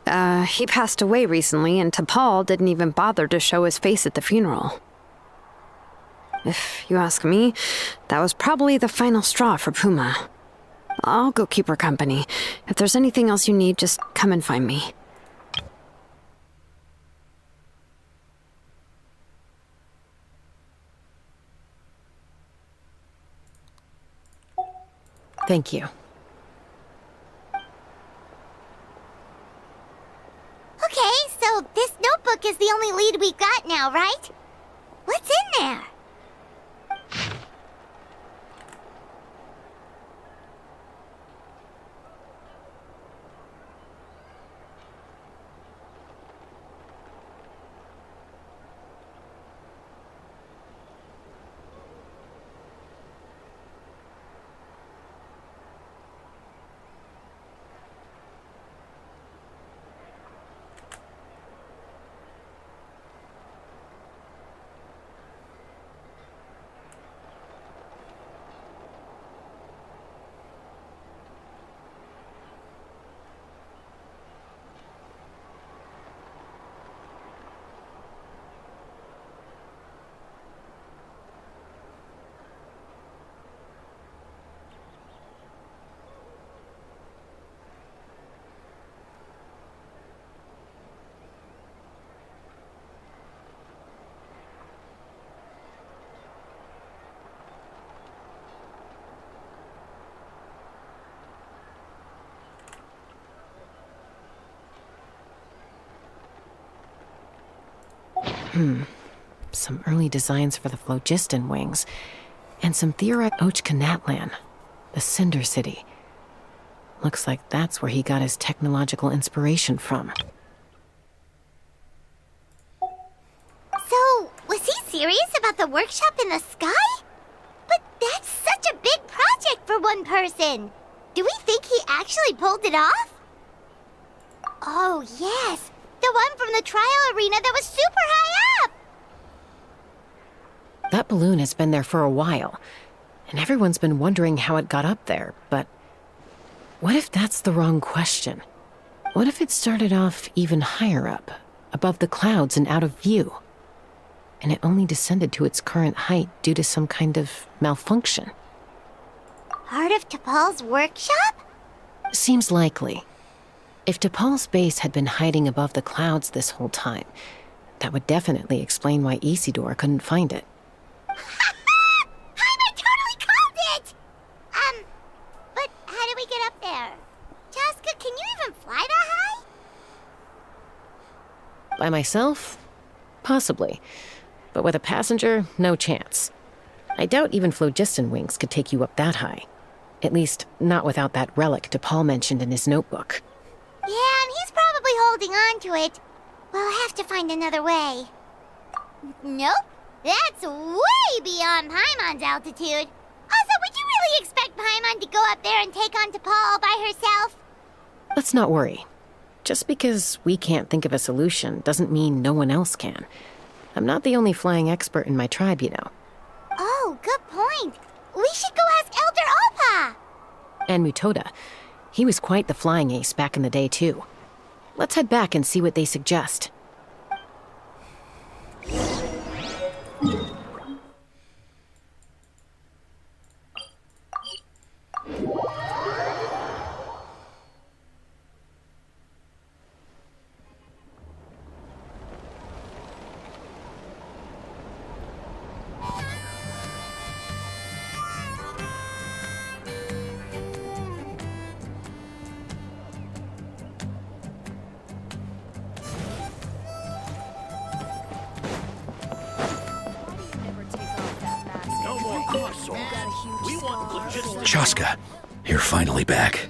he passed away recently, and T'Pol didn't even bother to show his face at the funeral. If you ask me, that was probably the final straw for Puma. I'll go keep her company. If there's anything else you need, just come and find me. Thank you. Okay, so this notebook is the only lead we've got now, right? What's in there? Some early designs for the phlogiston wings, and some theorized Natlan, the Cinder City. Looks like that's where he got his technological inspiration from. So, was he serious about the workshop in the sky? But that's such a big project for one person. Do we think he actually pulled it off? Oh, yes. The one from the trial arena that was super high up! That balloon has been there for a while, and everyone's been wondering how it got up there, but what if that's the wrong question? What if it started off even higher up, above the clouds and out of view, and it only descended to its current height due to some kind of malfunction? Part of T'Pol's workshop? Seems likely. If T'Pol's base had been hiding above the clouds this whole time, that would definitely explain why Isidore couldn't find it. I totally called it! But how do we get up there? Chaska, can you even fly that high? By myself? Possibly. But with a passenger, no chance. I doubt even phlogiston wings could take you up that high. At least, not without that relic T'Pol mentioned in his notebook. Yeah, and he's probably holding on to it. We'll have to find another way. Nope. That's way beyond Paimon's altitude. Also, would you really expect Paimon to go up there and take on T'Pol all by herself? Let's not worry. Just because we can't think of a solution doesn't mean no one else can. I'm not the only flying expert in my tribe, you know. Oh, good point. We should go ask Elder Alpa. And Mutoda. He was quite the flying ace back in the day, too. Let's head back and see what they suggest. Chaska, you're finally back.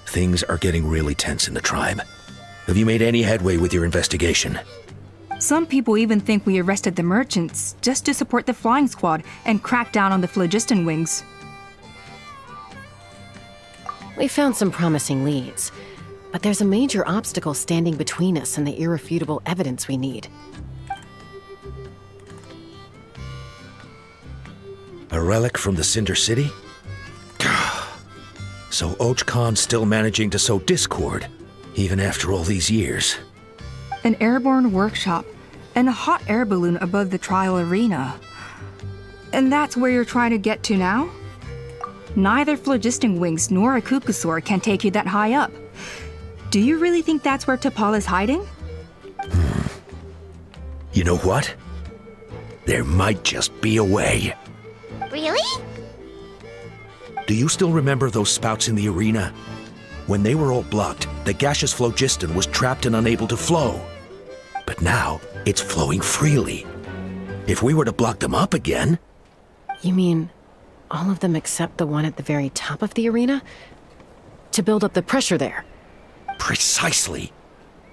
Things are getting really tense in the tribe. Have you made any headway with your investigation? Some people even think we arrested the merchants just to support the flying squad and crack down on the phlogiston wings. We found some promising leads, but there's a major obstacle standing between us and the irrefutable evidence we need. A relic from the Cinder City? So Och Khan's still managing to sow discord, even after all these years. An airborne workshop and a hot air balloon above the trial arena. And that's where you're trying to get to now? Neither phlogiston wings nor a Kukusaur can take you that high up. Do you really think that's where T'Pol is hiding? You know what? There might just be a way. Really? Do you still remember those spouts in the arena? When they were all blocked, the gaseous phlogiston was trapped and unable to flow. But now, it's flowing freely. If we were to block them up again... You mean all of them except the one at the very top of the arena? To build up the pressure there? Precisely.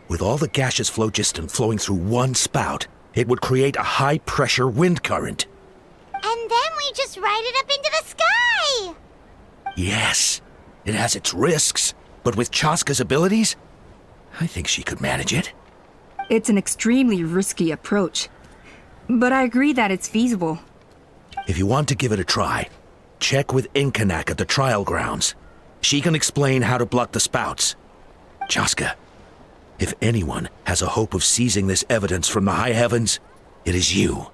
With all the gaseous phlogiston flowing through one spout, it would create a high-pressure wind current. And then we just ride it up into the sky! Yes, it has its risks, but with Chaska's abilities, I think she could manage it. It's an extremely risky approach, but I agree that it's feasible. If you want to give it a try, check with Inkanak at the trial grounds. She can explain how to block the spouts. Chaska, if anyone has a hope of seizing this evidence from the high heavens, it is you.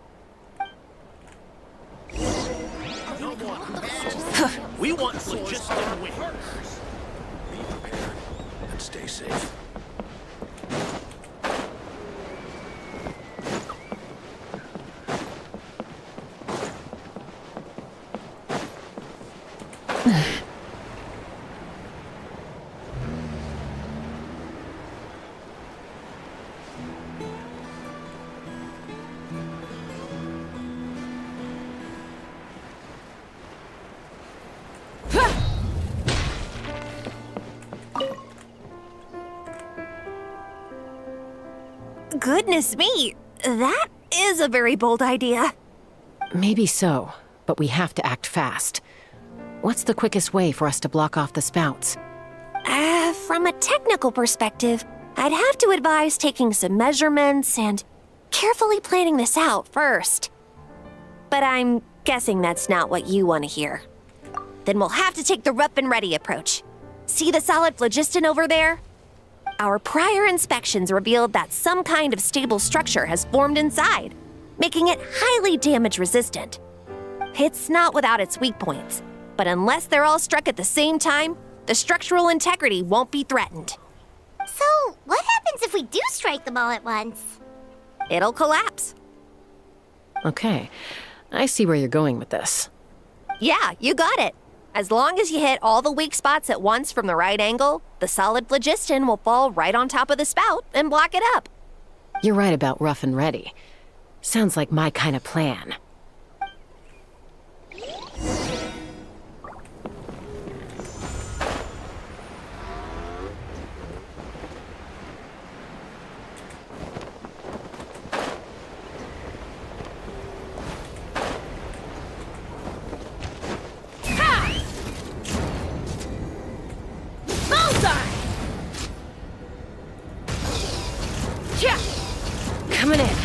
We want phlogiston wings. Be prepared and stay safe. Goodness me, that is a very bold idea. Maybe so, but we have to act fast. What's the quickest way for us to block off the spouts? From a technical perspective, I'd have to advise taking some measurements and carefully planning this out first. But I'm guessing that's not what you want to hear. Then we'll have to take the rough and ready approach. See the solid phlogiston over there? Our prior inspections revealed that some kind of stable structure has formed inside, making it highly damage resistant. It's not without its weak points, but unless they're all struck at the same time, the structural integrity won't be threatened. So, what happens if we do strike them all at once? It'll collapse. Okay, I see where you're going with this. Yeah, you got it. As long as you hit all the weak spots at once from the right angle, the solid phlogiston will fall right on top of the spout and block it up. You're right about rough and ready. Sounds like my kind of plan. Coming in.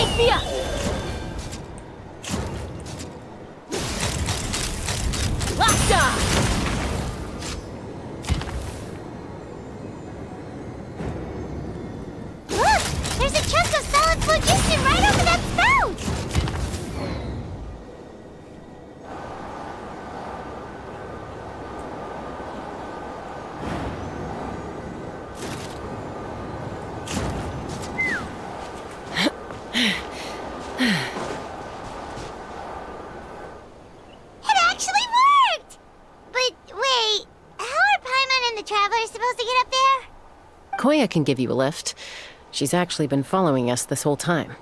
Take me up! Lockdown! Look! There's a chunk of solid phlogiston right over that spout! It actually worked! But wait, how are Paimon and the Travelers supposed to get up there? Koya can give you a lift. She's actually been following us this whole time.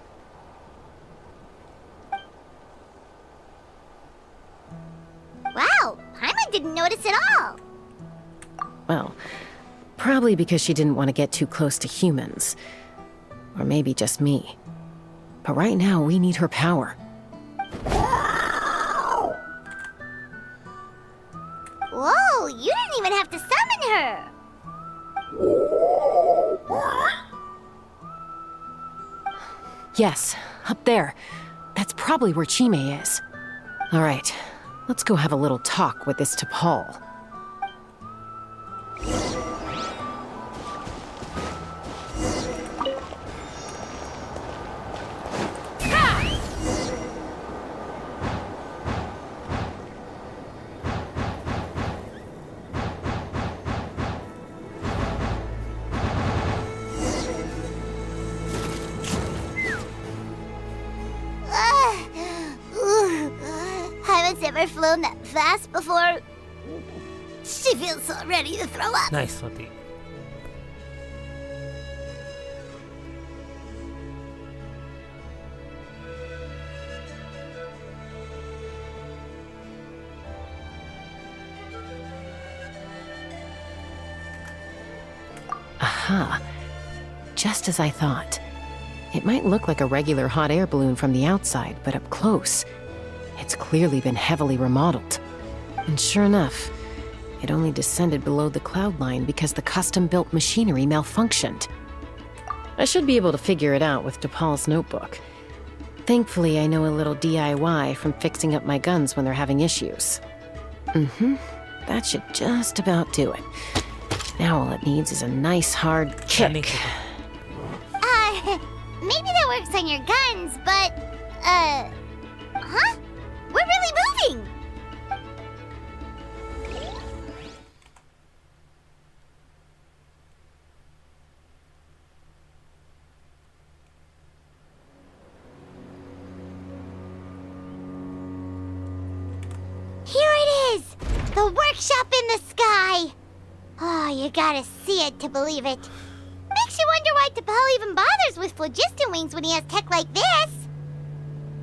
Wow, Paimon didn't notice at all. Well, probably because she didn't want to get too close to humans. Or maybe just me. But right now, we need her power. Whoa, you didn't even have to summon her! Yes, up there. That's probably where Chime is. All right, let's go have a little talk with this T'Pol. Haven't ever flown that fast before. She feels so ready to throw up. Nice, Swati. Aha. Just as I thought. It might look like a regular hot air balloon from the outside, but up close, it's clearly been heavily remodeled. And sure enough, it only descended below the cloud line because the custom-built machinery malfunctioned. I should be able to figure it out with T'Pol's notebook. Thankfully, I know a little DIY from fixing up my guns when they're having issues. That should just about do it. Now all it needs is a nice hard kick. Maybe that works on your guns, but, huh? We're really moving! Here it is! The workshop in the sky! Oh, you gotta see it to believe it. Makes you wonder why T'Pol even bothers with phlogiston wings when he has tech like this.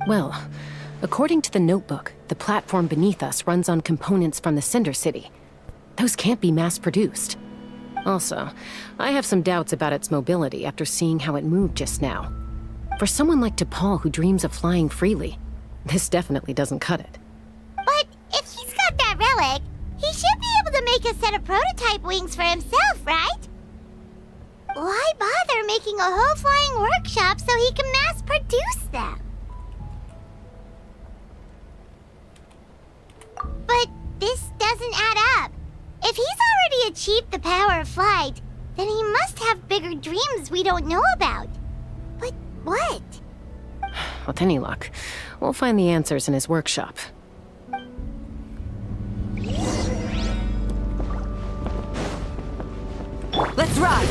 Well, according to the notebook, the platform beneath us runs on components from the Cinder City. Those can't be mass-produced. Also, I have some doubts about its mobility after seeing how it moved just now. For someone like T'Pol who dreams of flying freely, this definitely doesn't cut it. But if he's got that relic, he should be able to make a set of prototype wings for himself, right? Why bother making a whole flying workshop so he can mass-produce them? But this doesn't add up. If he's already achieved the power of flight, then he must have bigger dreams we don't know about. But what? With any luck, we'll find the answers in his workshop. Let's ride!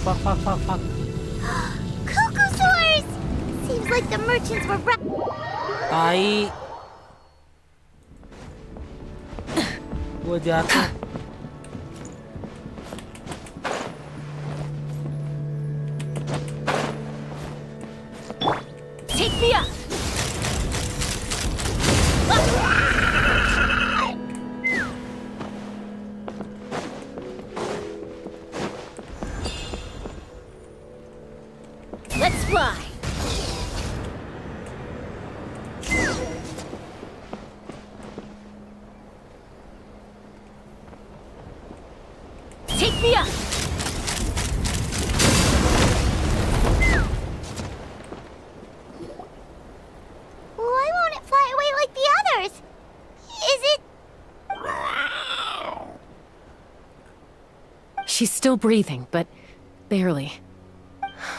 Fuck. Cuckoosaurs! Seems like the merchants were right. वो जाता Take me up! Let's fly! Take me up! Still breathing, but barely.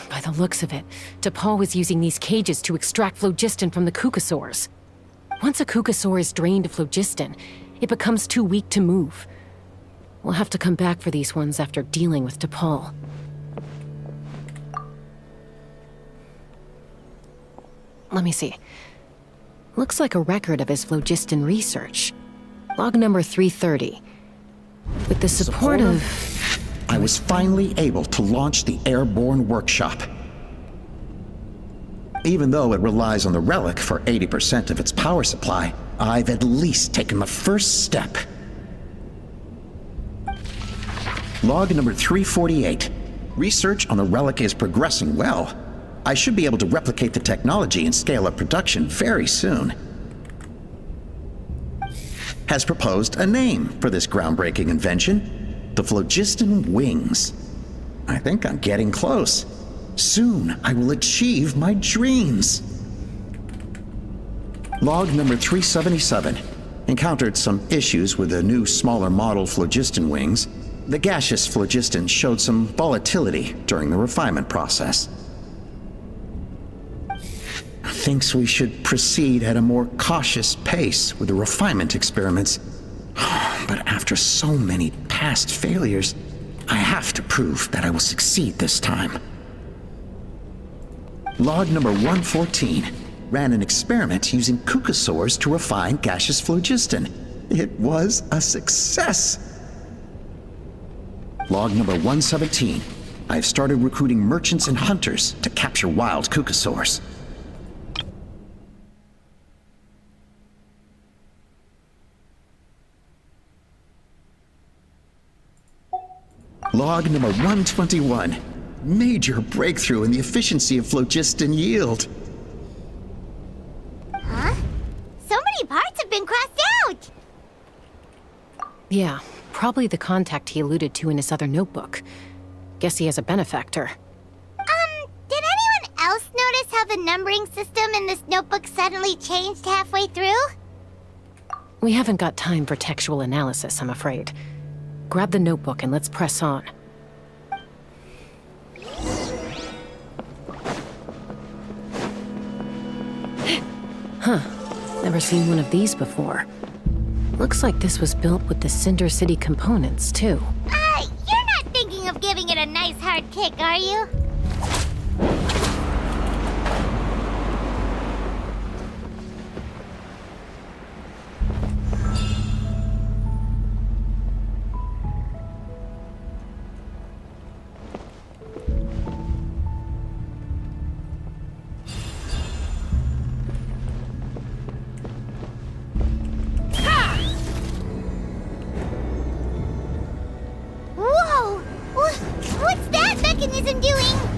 By the looks of it, DePaul was using these cages to extract phlogiston from the Kukasaurs. Once a Kukasaur is drained of phlogiston, it becomes too weak to move. We'll have to come back for these ones after dealing with DePaul. Let me see. Looks like a record of his phlogiston research. Log number 330. With the support of... I was finally able to launch the airborne workshop. Even though it relies on the relic for 80% of its power supply, I've at least taken the first step. Log number 348. Research on the relic is progressing well. I should be able to replicate the technology and scale up production very soon. Has proposed a name for this groundbreaking invention: the phlogiston wings. I think I'm getting close. Soon I will achieve my dreams. Log number 377. Encountered some issues with the new smaller model phlogiston wings. The gaseous phlogiston showed some volatility during the refinement process. Thinks we should proceed at a more cautious pace with the refinement experiments. But after so many past failures, I have to prove that I will succeed this time. Log number 114. Ran an experiment using Kukasaurs to refine gaseous phlogiston. It was a success. Log number 117. I have started recruiting merchants and hunters to capture wild Kukasaurs. Log number 121. Major breakthrough in the efficiency of phlogiston yield. Huh? So many parts have been crossed out! Yeah, probably the contact he alluded to in his other notebook. Guess he has a benefactor. Did anyone else notice how the numbering system in this notebook suddenly changed halfway through? We haven't got time for textual analysis, I'm afraid. Grab the notebook and let's press on. Huh. Never seen one of these before. Looks like this was built with the Cinder City components, too. You're not thinking of giving it a nice hard kick, are you?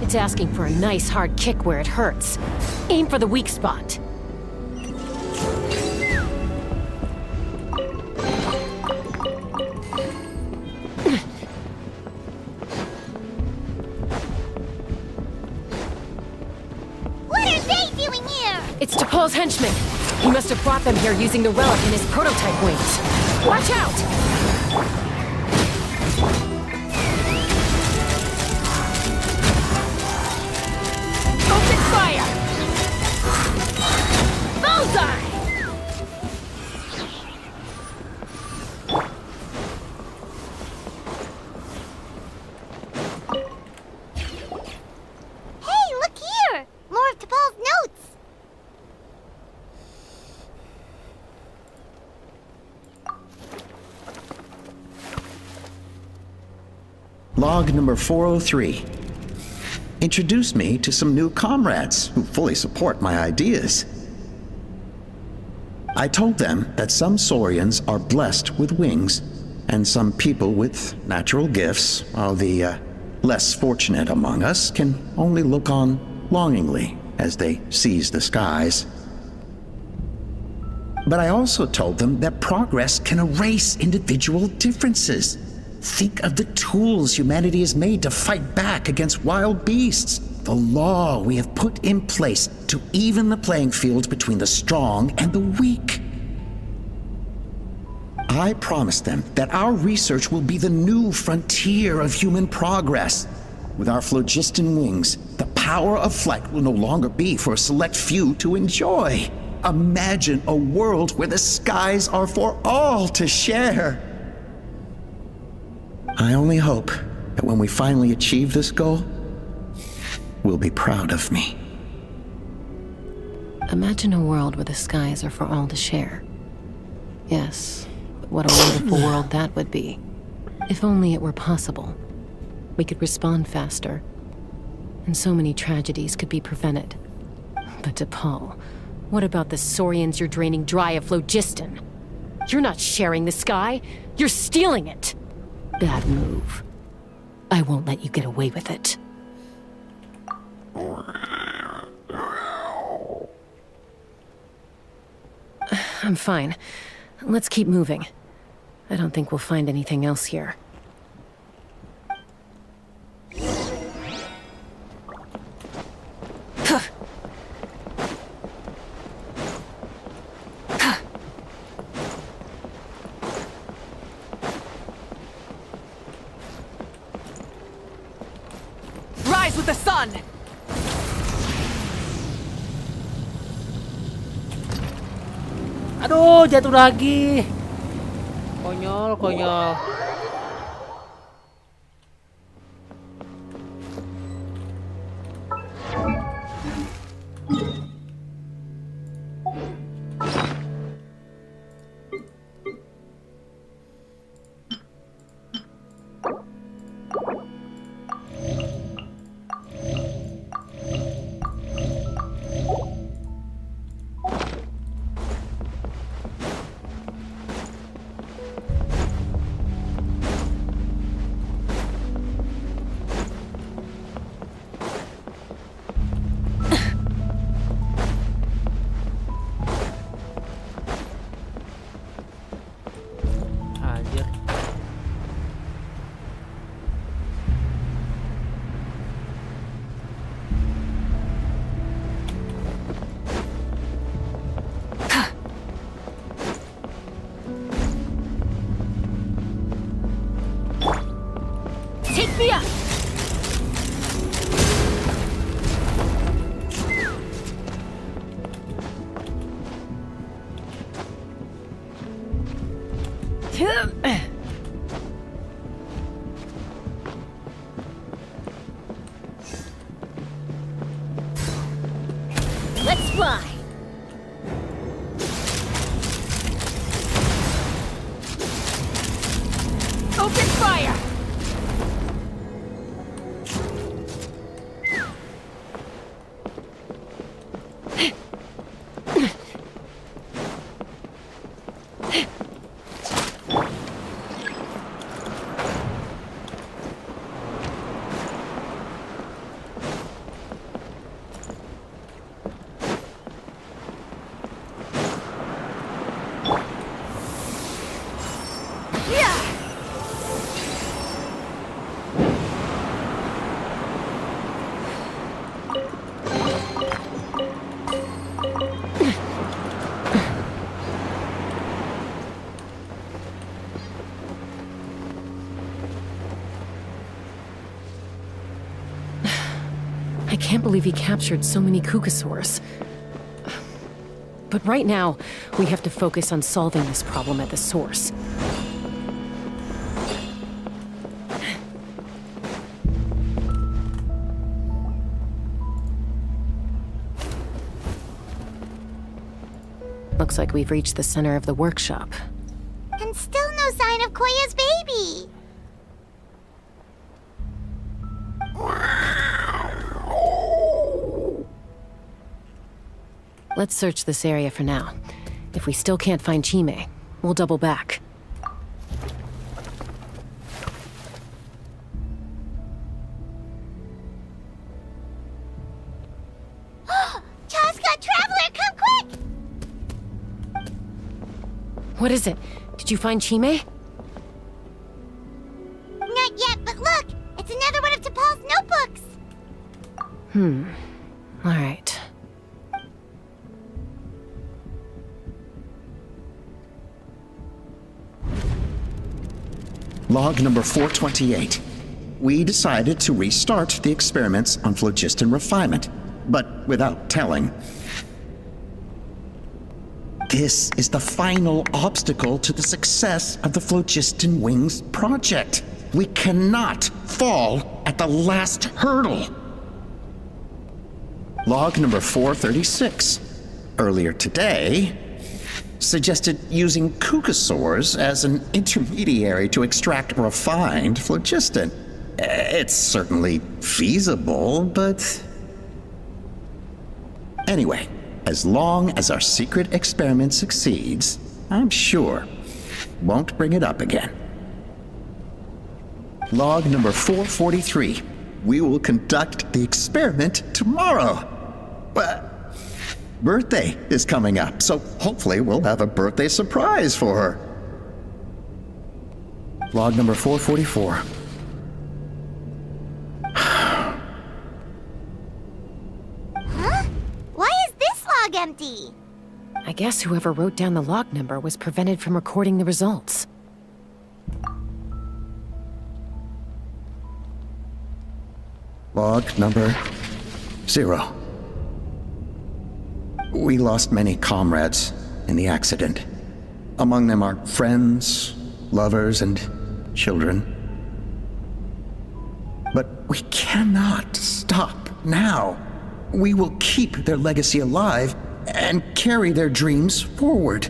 It's asking for a nice hard kick where it hurts. Aim for the weak spot. What are they doing here? It's DePaul's henchmen. He must have brought them here using the relic in his prototype wings. Watch out! Log number 403. Introduced me to some new comrades who fully support my ideas. I told them that some Saurians are blessed with wings, and some people with natural gifts, while the less fortunate among us can only look on longingly as they seize the skies. But I also told them that progress can erase individual differences. Think of the tools humanity has made to fight back against wild beasts. The law we have put in place to even the playing field between the strong and the weak. I promised them that our research will be the new frontier of human progress. With our phlogiston wings, the power of flight will no longer be for a select few to enjoy. Imagine a world where the skies are for all to share. I only hope that when we finally achieve this goal, we'll be proud of me. Imagine a world where the skies are for all to share. Yes, but what a wonderful world that would be. If only it were possible. We could respond faster, and so many tragedies could be prevented. But DePaul, what about the saurians you're draining dry of phlogiston? You're not sharing the sky, you're stealing it! Bad move. I won't let you get away with it. I'm fine. Let's keep moving. I don't think we'll find anything else here. Rise with the sun! Aduh, jatuh lagi. Konyol, konyol. Anjir. Take me up! Let's fly! Open fire! I can't believe he captured so many Kukasaurs. But right now, we have to focus on solving this problem at the source. Looks like we've reached the center of the workshop. And still no sign of Koya's baby. Let's search this area for now. If we still can't find Chime, we'll double back. Chaska, Traveler, come quick! What is it? Did you find Chime? Not yet, but look! It's another one of T'Pol's notebooks! All right. Log number 428. We decided to restart the experiments on phlogiston refinement, but without telling. This is the final obstacle to the success of the Phlogiston Wings project. We cannot fall at the last hurdle. Log number 436. Earlier today, suggested using cucosaurs as an intermediary to extract refined phlogiston. It's certainly feasible, but... Anyway, as long as our secret experiment succeeds, I'm sure won't bring it up again. Log number 443. We will conduct the experiment tomorrow. But birthday is coming up, so hopefully we'll have a birthday surprise for her. Log number 444. Empty. I guess whoever wrote down the log number was prevented from recording the results. Log number 0. We lost many comrades in the accident. Among them are friends, lovers, and children. But we cannot stop now. We will keep their legacy alive and carry their dreams forward.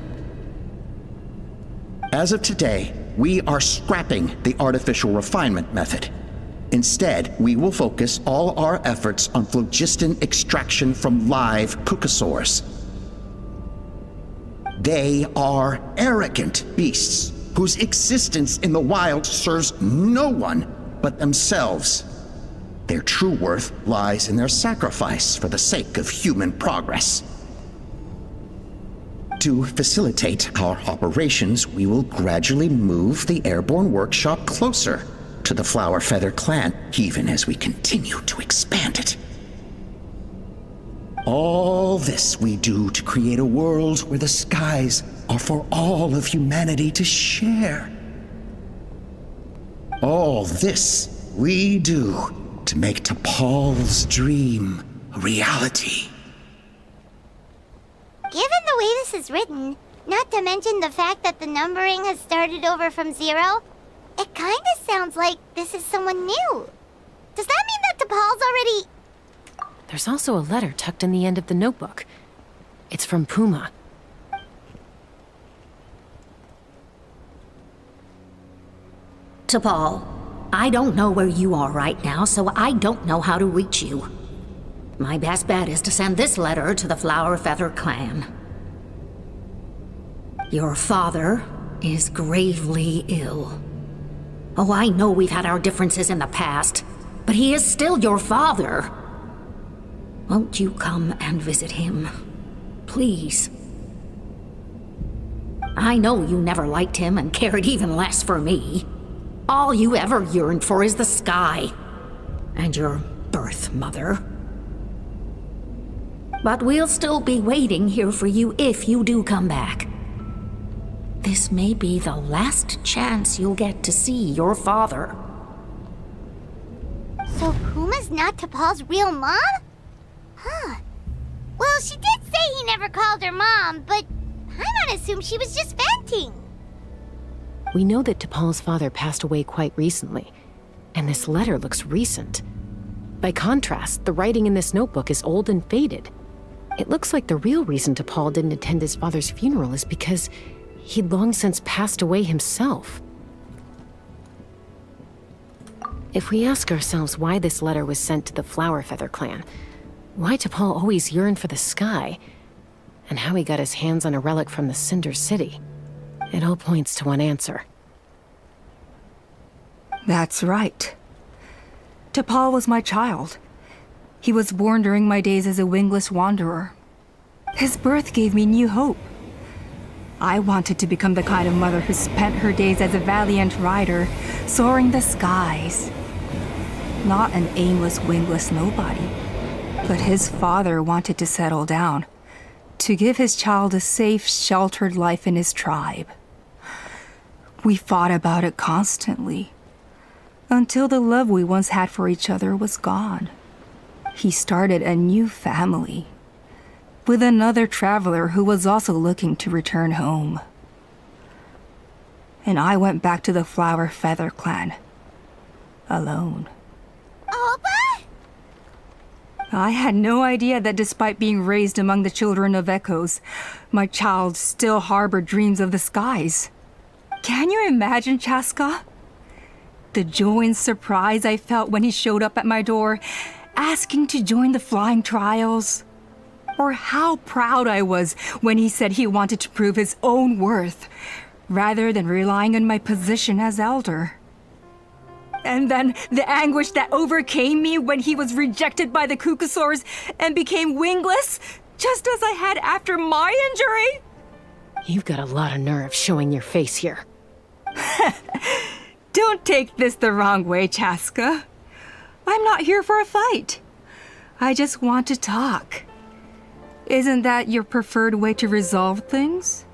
As of today, we are scrapping the artificial refinement method. Instead, we will focus all our efforts on phlogiston extraction from live cucosaurs. They are arrogant beasts whose existence in the wild serves no one but themselves. Their true worth lies in their sacrifice for the sake of human progress. To facilitate our operations, we will gradually move the airborne workshop closer to the Flower Feather clan, even as we continue to expand it. All this we do to create a world where the skies are for all of humanity to share. All this we do to make T'Pol's dream a reality. Given the way this is written, not to mention the fact that the numbering has started over from 0, it kinda sounds like this is someone new. Does that mean that T'Pol's already... There's also a letter tucked in the end of the notebook. It's from Puma. T'Pol, I don't know where you are right now, so I don't know how to reach you. My best bet is to send this letter to the Flower Feather clan. Your father is gravely ill. Oh, I know we've had our differences in the past, but he is still your father. Won't you come and visit him? Please. I know you never liked him and cared even less for me. All you ever yearned for is the sky. And your birth mother. But we'll still be waiting here for you if you do come back. This may be the last chance you'll get to see your father. So Puma's not T'Pol's real mom? Huh. Well, she did say he never called her mom, but I'm gonna assume she was just venting. We know that T'Pol's father passed away quite recently, and this letter looks recent. By contrast, the writing in this notebook is old and faded. It looks like the real reason T'Pol didn't attend his father's funeral is because he'd long since passed away himself. If we ask ourselves why this letter was sent to the Flower Feather clan, why T'Pol always yearned for the sky, and how he got his hands on a relic from the Cinder City, it all points to one answer. That's right. T'Pol was my child. He was born during my days as a wingless wanderer. His birth gave me new hope. I wanted to become the kind of mother who spent her days as a valiant rider, soaring the skies. Not an aimless, wingless nobody. But his father wanted to settle down, to give his child a safe, sheltered life in his tribe. We fought about it constantly, until the love we once had for each other was gone. He started a new family, with another traveler who was also looking to return home. And I went back to the Flower Feather clan, alone. Alpa? I had no idea that despite being raised among the children of echoes, my child still harbored dreams of the skies. Can you imagine, Chaska? The joy and surprise I felt when he showed up at my door, asking to join the flying trials. Or how proud I was when he said he wanted to prove his own worth, rather than relying on my position as elder. And then the anguish that overcame me when he was rejected by the Kukusaurs and became wingless, just as I had after my injury. You've got a lot of nerve showing your face here. Don't take this the wrong way, Chaska. I'm not here for a fight. I just want to talk. Isn't that your preferred way to resolve things?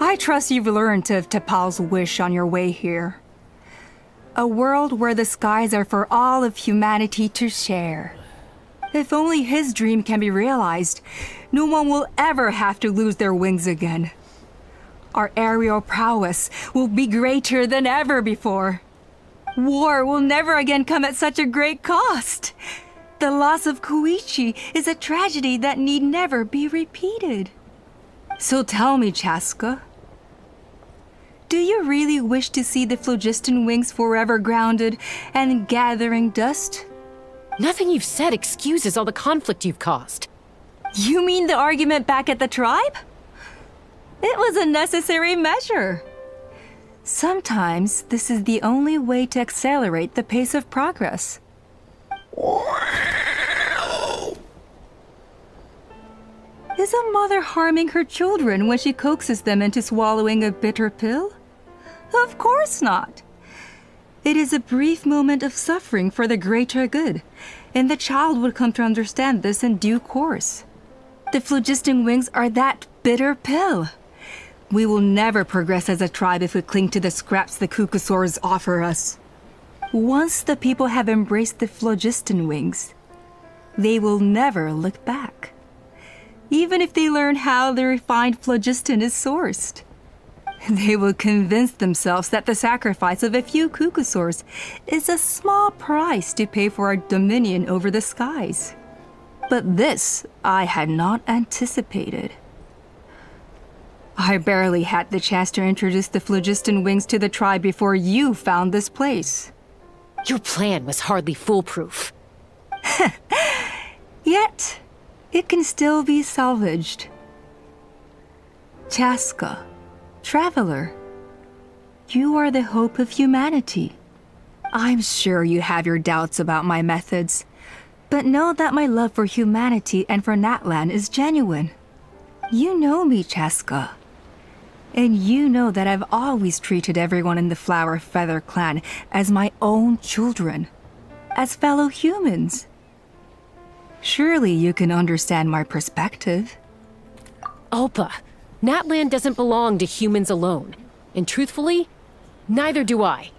I trust you've learned of T'Pol's wish on your way here. A world where the skies are for all of humanity to share. If only his dream can be realized, no one will ever have to lose their wings again. Our aerial prowess will be greater than ever before. War will never again come at such a great cost. The loss of Koichi is a tragedy that need never be repeated. So tell me, Chaska, do you really wish to see the phlogiston wings forever grounded and gathering dust? Nothing you've said excuses all the conflict you've caused. You mean the argument back at the tribe? It was a necessary measure. Sometimes this is the only way to accelerate the pace of progress. Is a mother harming her children when she coaxes them into swallowing a bitter pill? Of course not. It is a brief moment of suffering for the greater good, and the child would come to understand this in due course. The phlogiston wings are that bitter pill. We will never progress as a tribe if we cling to the scraps the Kukusaurs offer us. Once the people have embraced the phlogiston wings, they will never look back. Even if they learn how the refined phlogiston is sourced. They will convince themselves that the sacrifice of a few Kukusaurs is a small price to pay for our dominion over the skies. But this I had not anticipated. I barely had the chance to introduce the phlogiston wings to the tribe before you found this place. Your plan was hardly foolproof. Yet, it can still be salvaged. Chaska, traveler, you are the hope of humanity. I'm sure you have your doubts about my methods, but know that my love for humanity and for Natlan is genuine. You know me, Chaska. And you know that I've always treated everyone in the Flower Feather clan as my own children, as fellow humans. Surely you can understand my perspective. Alpa, Natlan doesn't belong to humans alone. And truthfully, neither do I.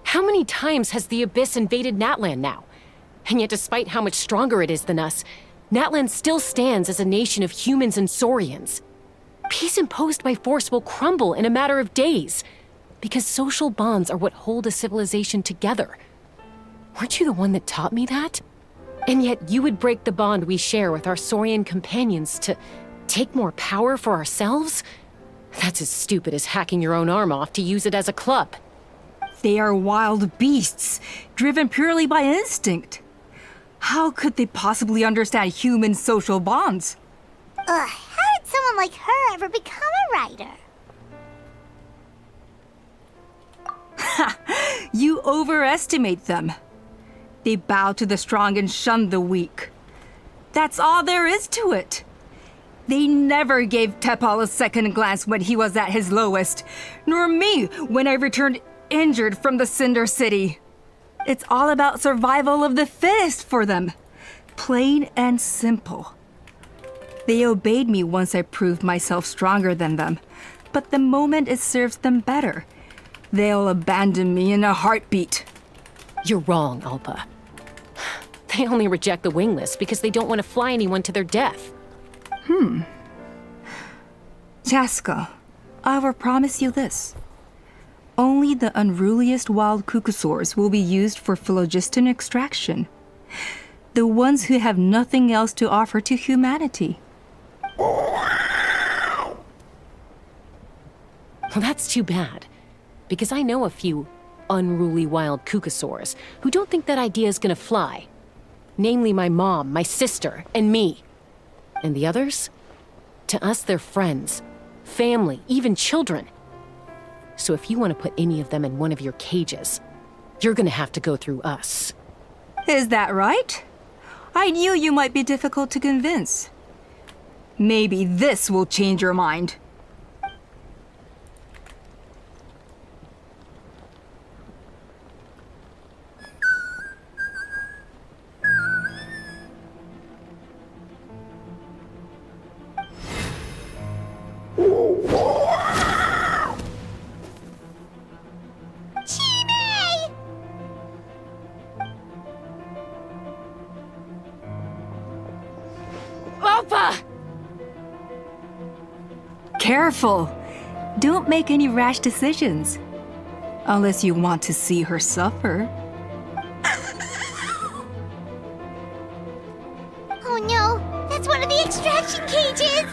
How many times has the Abyss invaded Natlan now? And yet despite how much stronger it is than us, Natlan still stands as a nation of humans and saurians. Peace imposed by force will crumble in a matter of days, because social bonds are what hold a civilization together. Weren't you the one that taught me that? And yet you would break the bond we share with our saurian companions to take more power for ourselves? That's as stupid as hacking your own arm off to use it as a club. They are wild beasts, driven purely by instinct. How could they possibly understand human social bonds? Ugh, how did someone like her ever become a writer? Ha! You overestimate them. They bow to the strong and shun the weak. That's all there is to it. They never gave T'Pol a second glance when he was at his lowest, nor me when I returned injured from the Cinder City. It's all about survival of the fittest for them. Plain and simple. They obeyed me once I proved myself stronger than them. But the moment it serves them better, they'll abandon me in a heartbeat. You're wrong, Alpa. They only reject the wingless because they don't want to fly anyone to their death. Chaska, I will promise you this. Only the unruliest wild cucosaurs will be used for phlogiston extraction. The ones who have nothing else to offer to humanity. Well, that's too bad. Because I know a few unruly wild cucosaurs who don't think that idea is gonna fly. Namely my mom, my sister, and me. And the others? To us, they're friends, family, even children. So if you want to put any of them in one of your cages, you're gonna have to go through us. Is that right? I knew you might be difficult to convince. Maybe this will change your mind. Alpa! Careful! Don't make any rash decisions. Unless you want to see her suffer. Oh no, that's one of the extraction cages!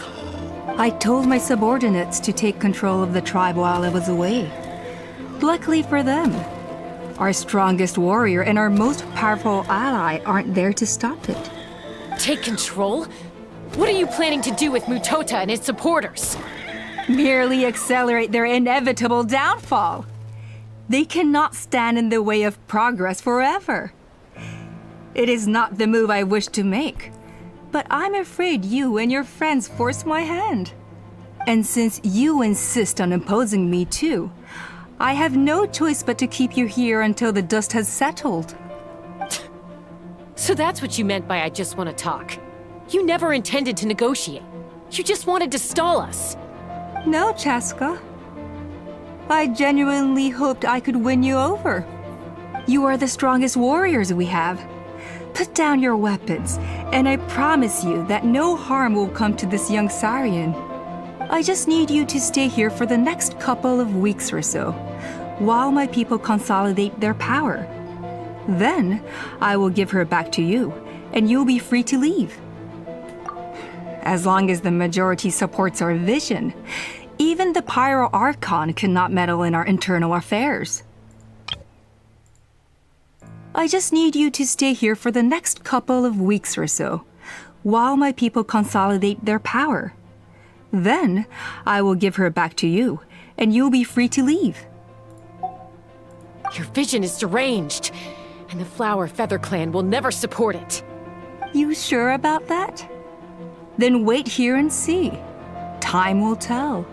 I told my subordinates to take control of the tribe while I was away. Luckily for them, our strongest warrior and our most powerful ally aren't there to stop it. Take control? What are you planning to do with Mutota and his supporters? Merely accelerate their inevitable downfall. They cannot stand in the way of progress forever. It is not the move I wish to make, but I'm afraid you and your friends force my hand. And since you insist on imposing me too, I have no choice but to keep you here until the dust has settled. So that's what you meant by I just want to talk. You never intended to negotiate. You just wanted to stall us. No, Chaska. I genuinely hoped I could win you over. You are the strongest warriors we have. Put down your weapons, and I promise you that no harm will come to this young Saurian. I just need you to stay here for the next couple of weeks or so, while my people consolidate their power. Then, I will give her back to you, and you'll be free to leave. As long as the majority supports our vision, even the Pyro Archon cannot meddle in our internal affairs. I just need you to stay here for the next couple of weeks or so, while my people consolidate their power. Then, I will give her back to you, and you'll be free to leave. Your vision is deranged, and the Flower Feather Clan will never support it. You sure about that? Then wait here and see. Time will tell.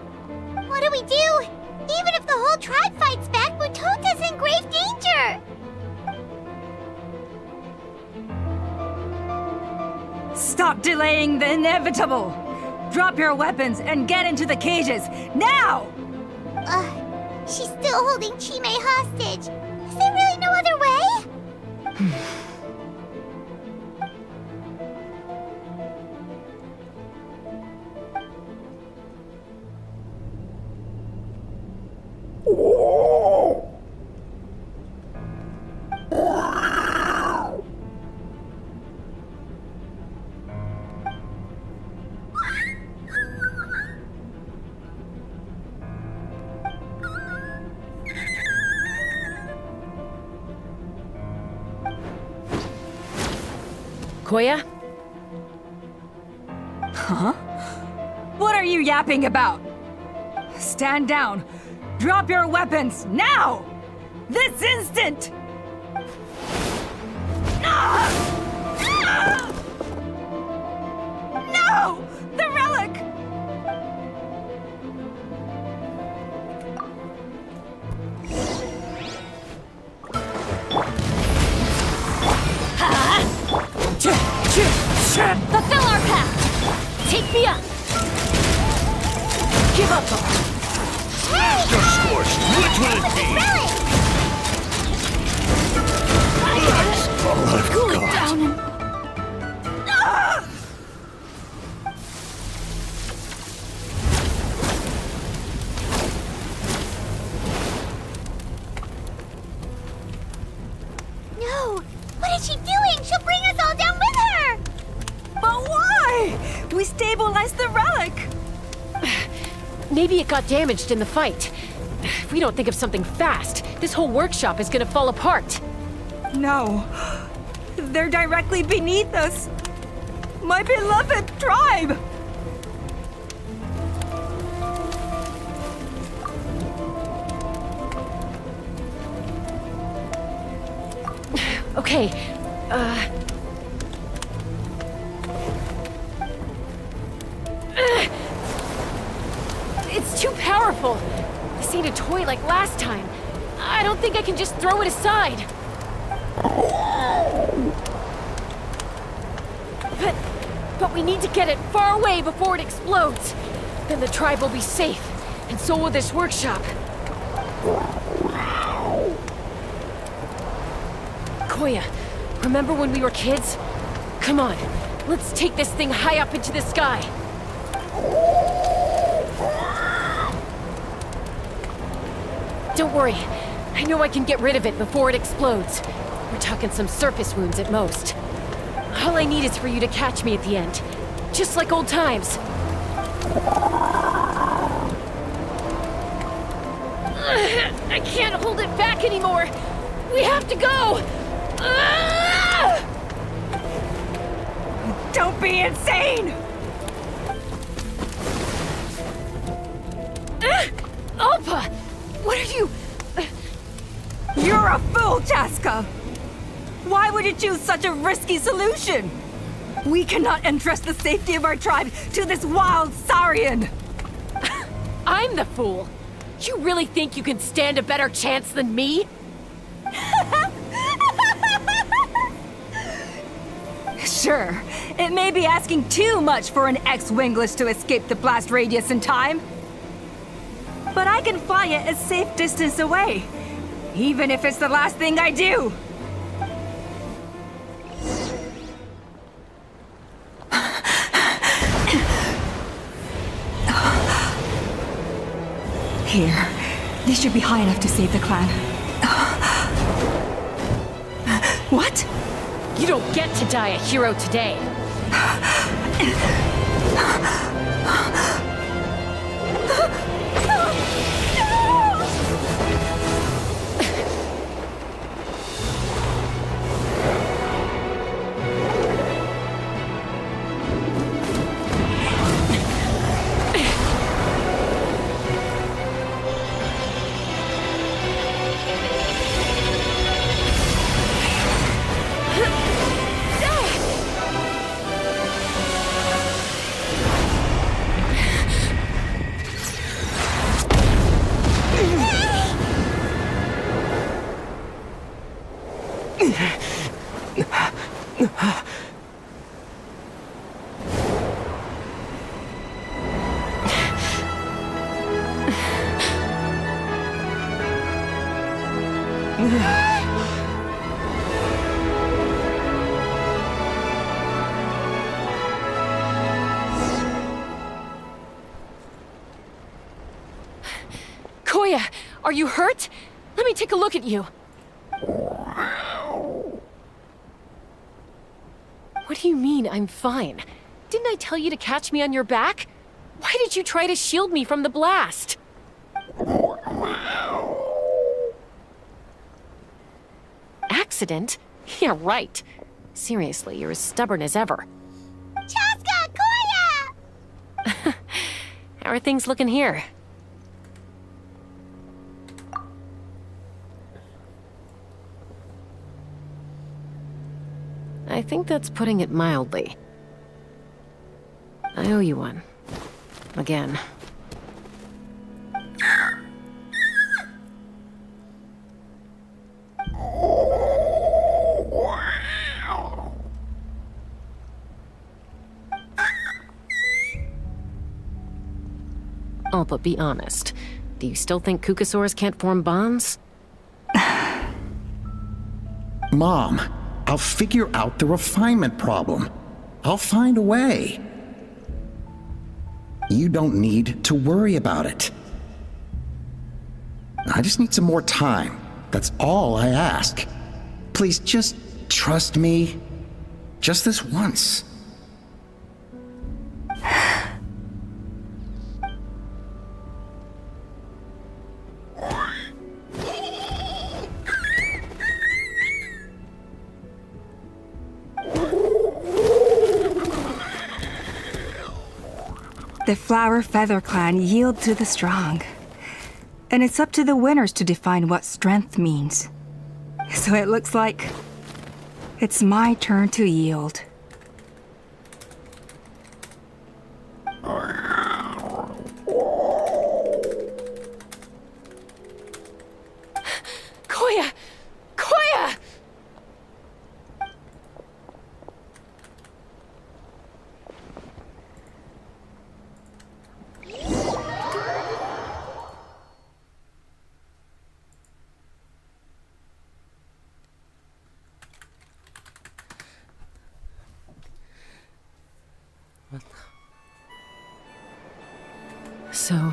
What do we do? Even if the whole tribe fights back, Mutota's in grave danger! Stop delaying the inevitable! Drop your weapons and get into the cages, now! She's still holding Chime hostage. Is there really no other way? Koya? Huh? What are you yapping about? Stand down. Drop your weapons, now! This instant! No! The relic! Fulfill our pact! Take me Hey! Scorched, which will it be? That's all I've Cool it got. down and... No! What is she doing? She'll bring us all down with her! But why? We stabilized the relic. Maybe it got damaged in the fight. If we don't think of something fast, this whole workshop is gonna fall apart. No. They're directly beneath us. My beloved tribe! Okay, it's too powerful. This ain't a toy like last time. I don't think I can just throw it aside. But we need to get it far away before it explodes. Then the tribe will be safe, and so will this workshop. Koya, remember when we were kids? Come on, let's take this thing high up into the sky. Don't worry, I know I can get rid of it before it explodes. We're talking some surface wounds at most. All I need is for you to catch me at the end, just like old times. I can't hold it back anymore. We have to go. Don't be insane! Alpa! What are you... You're a fool, Chaska! Why would you choose such a risky solution? We cannot entrust the safety of our tribe to this wild Saurian! I'm the fool! You really think you can stand a better chance than me? Sure, it may be asking too much for an ex-wingless to escape the blast radius in time. But I can fly it a safe distance away, even if it's the last thing I do. Here, this should be high enough to save the clan. What? You don't get to die a hero today. Koya, are you hurt? Let me take a look at you. What do you mean, I'm fine? Didn't I tell you to catch me on your back? Why did you try to shield me from the blast? Accident? Yeah, right. Seriously, you're as stubborn as ever. Chaska! Koya! How are things looking here? I think that's putting it mildly. I owe you one. Again. Alpa, be honest. Do you still think Kukasaurs can't form bonds? Mom, I'll figure out the refinement problem. I'll find a way. You don't need to worry about it. I just need some more time. That's all I ask. Please just trust me. Just this once. The Flower Feather Clan yield to the strong. And it's up to the winners to define what strength means. So it looks like it's my turn to yield. Koya! Koya! So,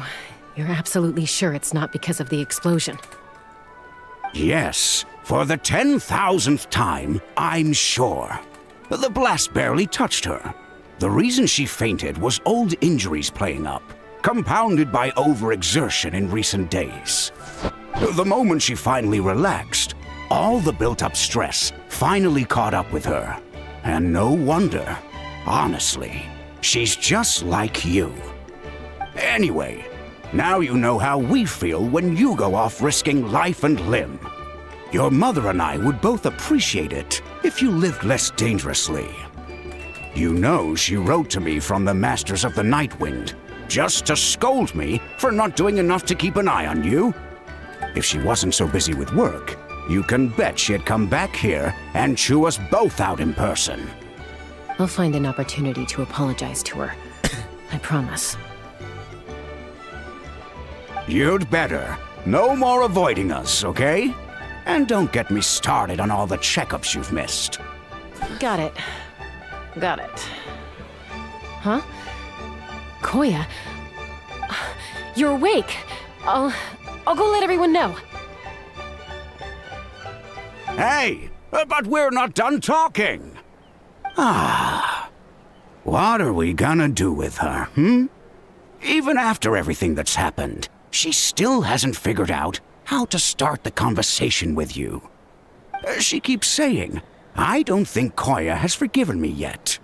you're absolutely sure it's not because of the explosion? Yes, for the 10,000th time, I'm sure. The blast barely touched her. The reason she fainted was old injuries playing up, compounded by overexertion in recent days. The moment she finally relaxed, all the built-up stress finally caught up with her. And no wonder. Honestly, she's just like you. Anyway, now you know how we feel when you go off risking life and limb. Your mother and I would both appreciate it if you lived less dangerously. You know she wrote to me from the Masters of the Nightwind, just to scold me for not doing enough to keep an eye on you. If she wasn't so busy with work, you can bet she'd come back here and chew us both out in person. I'll find an opportunity to apologize to her. I promise. You'd better. No more avoiding us, okay? And don't get me started on all the checkups you've missed. Got it. Got it. Huh? Koya? You're awake. I'll go let everyone know. Hey, but we're not done talking. What are we gonna do with her, Even after everything that's happened, she still hasn't figured out how to start the conversation with you. She keeps saying, I don't think Koya has forgiven me yet.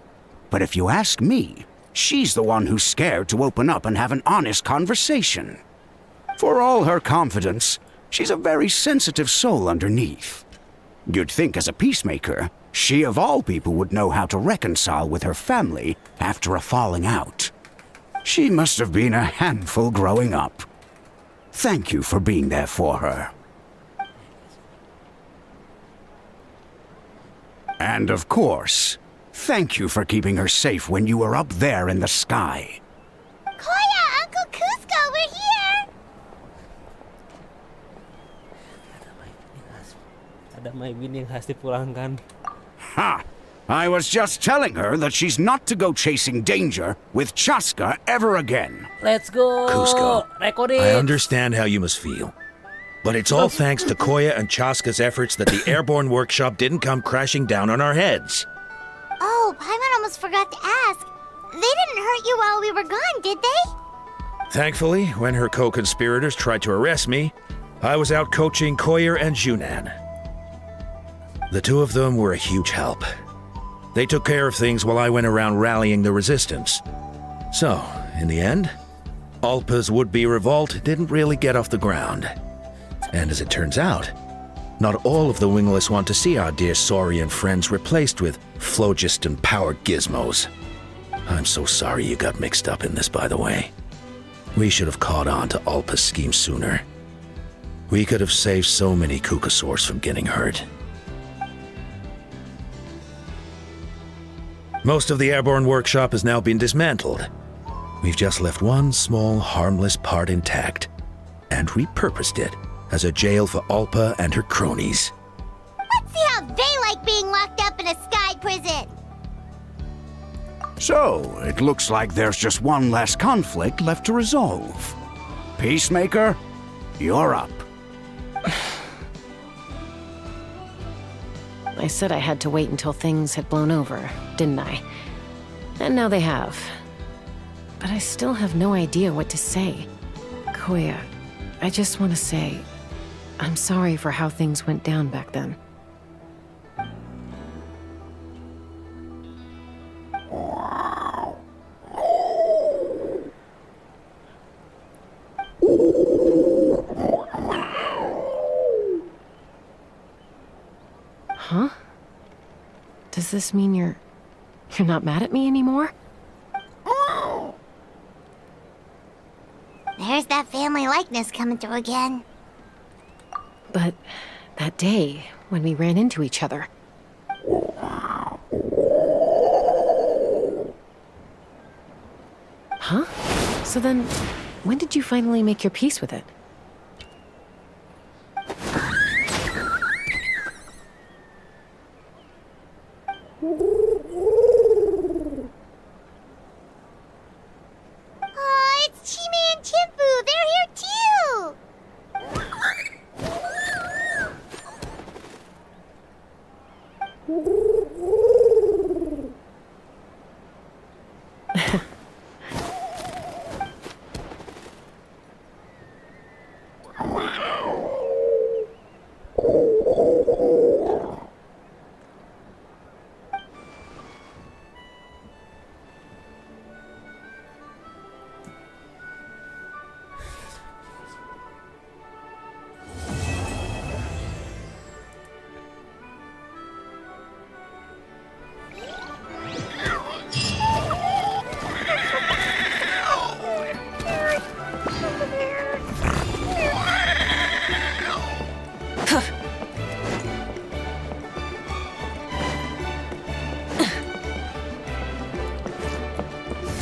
But if you ask me, she's the one who's scared to open up and have an honest conversation. For all her confidence, she's a very sensitive soul underneath. You'd think as a peacemaker, she of all people would know how to reconcile with her family after a falling out. She must have been a handful growing up. Thank you for being there for her. And of course, thank you for keeping her safe when you were up there in the sky. Koya, Uncle Cusco, we're here! Ada Maybin yang harus dipulangkan. Ha! I was just telling her that she's not to go chasing danger with Chaska ever again. Let's go! Cusco, Record it! I understand how you must feel. But it's all thanks to Koya and Chaska's efforts that the airborne workshop didn't come crashing down on our heads. Oh, Paimon almost forgot to ask. They didn't hurt you while we were gone, did they? Thankfully, when her co-conspirators tried to arrest me, I was out coaching Koyer and Junan. The two of them were a huge help. They took care of things while I went around rallying the resistance. So, in the end, Alpa's would-be revolt didn't really get off the ground. And as it turns out, not all of the Wingless want to see our dear Saurian friends replaced with phlogiston-powered gizmos. I'm so sorry you got mixed up in this, by the way. We should have caught on to Alpa's scheme sooner. We could have saved so many Kukasaurs from getting hurt. Most of the airborne workshop has now been dismantled. We've just left one small, harmless part intact and repurposed it as a jail for Alpa and her cronies. Let's see how they like being locked up in a sky prison. So, it looks like there's just one less conflict left to resolve. Peacemaker, you're up. I said I had to wait until things had blown over, didn't I? And now they have. But I still have no idea what to say. Koya, I just want to say, I'm sorry for how things went down back then. Huh? Does this mean you're not mad at me anymore? There's that family likeness coming through again. But that day, when we ran into each other. Huh? So then, when did you finally make your peace with it? Oh, it's Chime and Chimpu. They're here too.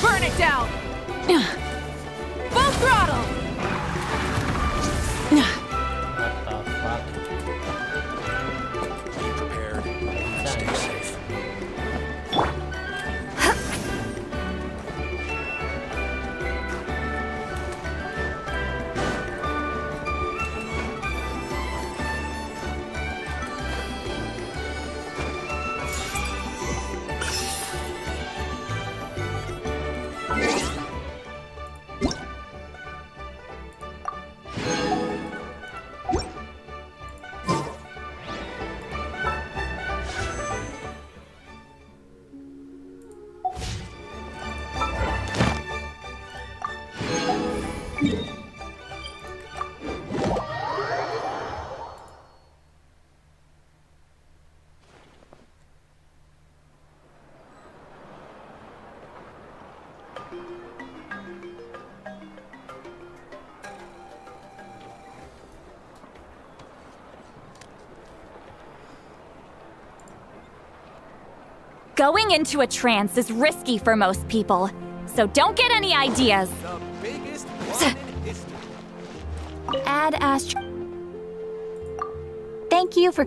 Burn it down! Full throttle! Be prepared. Stay safe. Going into a trance is risky for most people, so don't get any ideas. Add Ast. Thank you for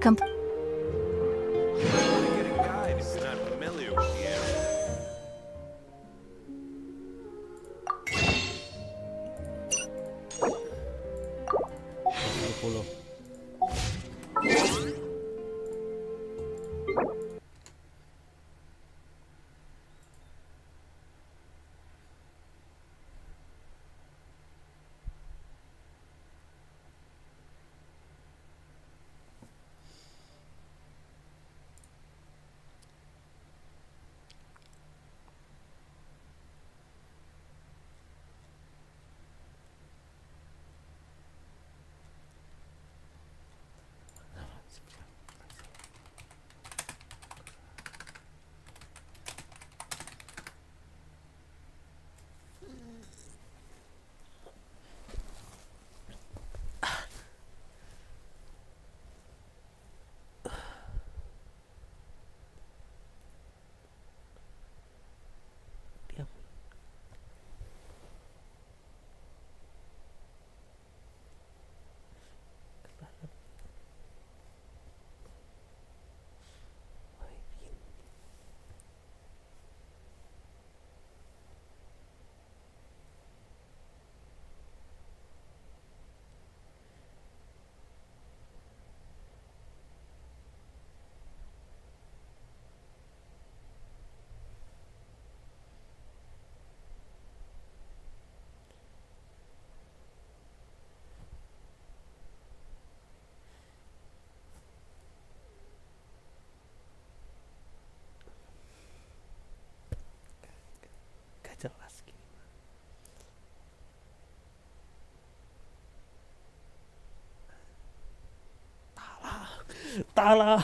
Tala.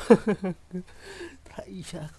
Aisyah.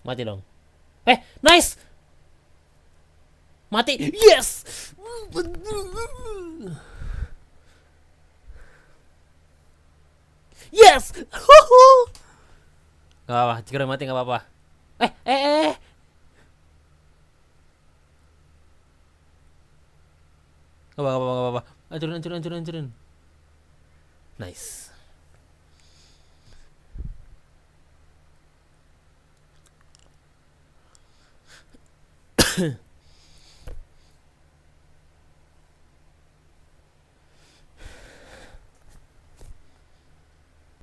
Mati dong. Nice. Mati. Yes. Yes. Gak apa-apa. Jika udah mati gak apa-apa. Gak apa-apa, gak apa-apa. Hancurin. Nice.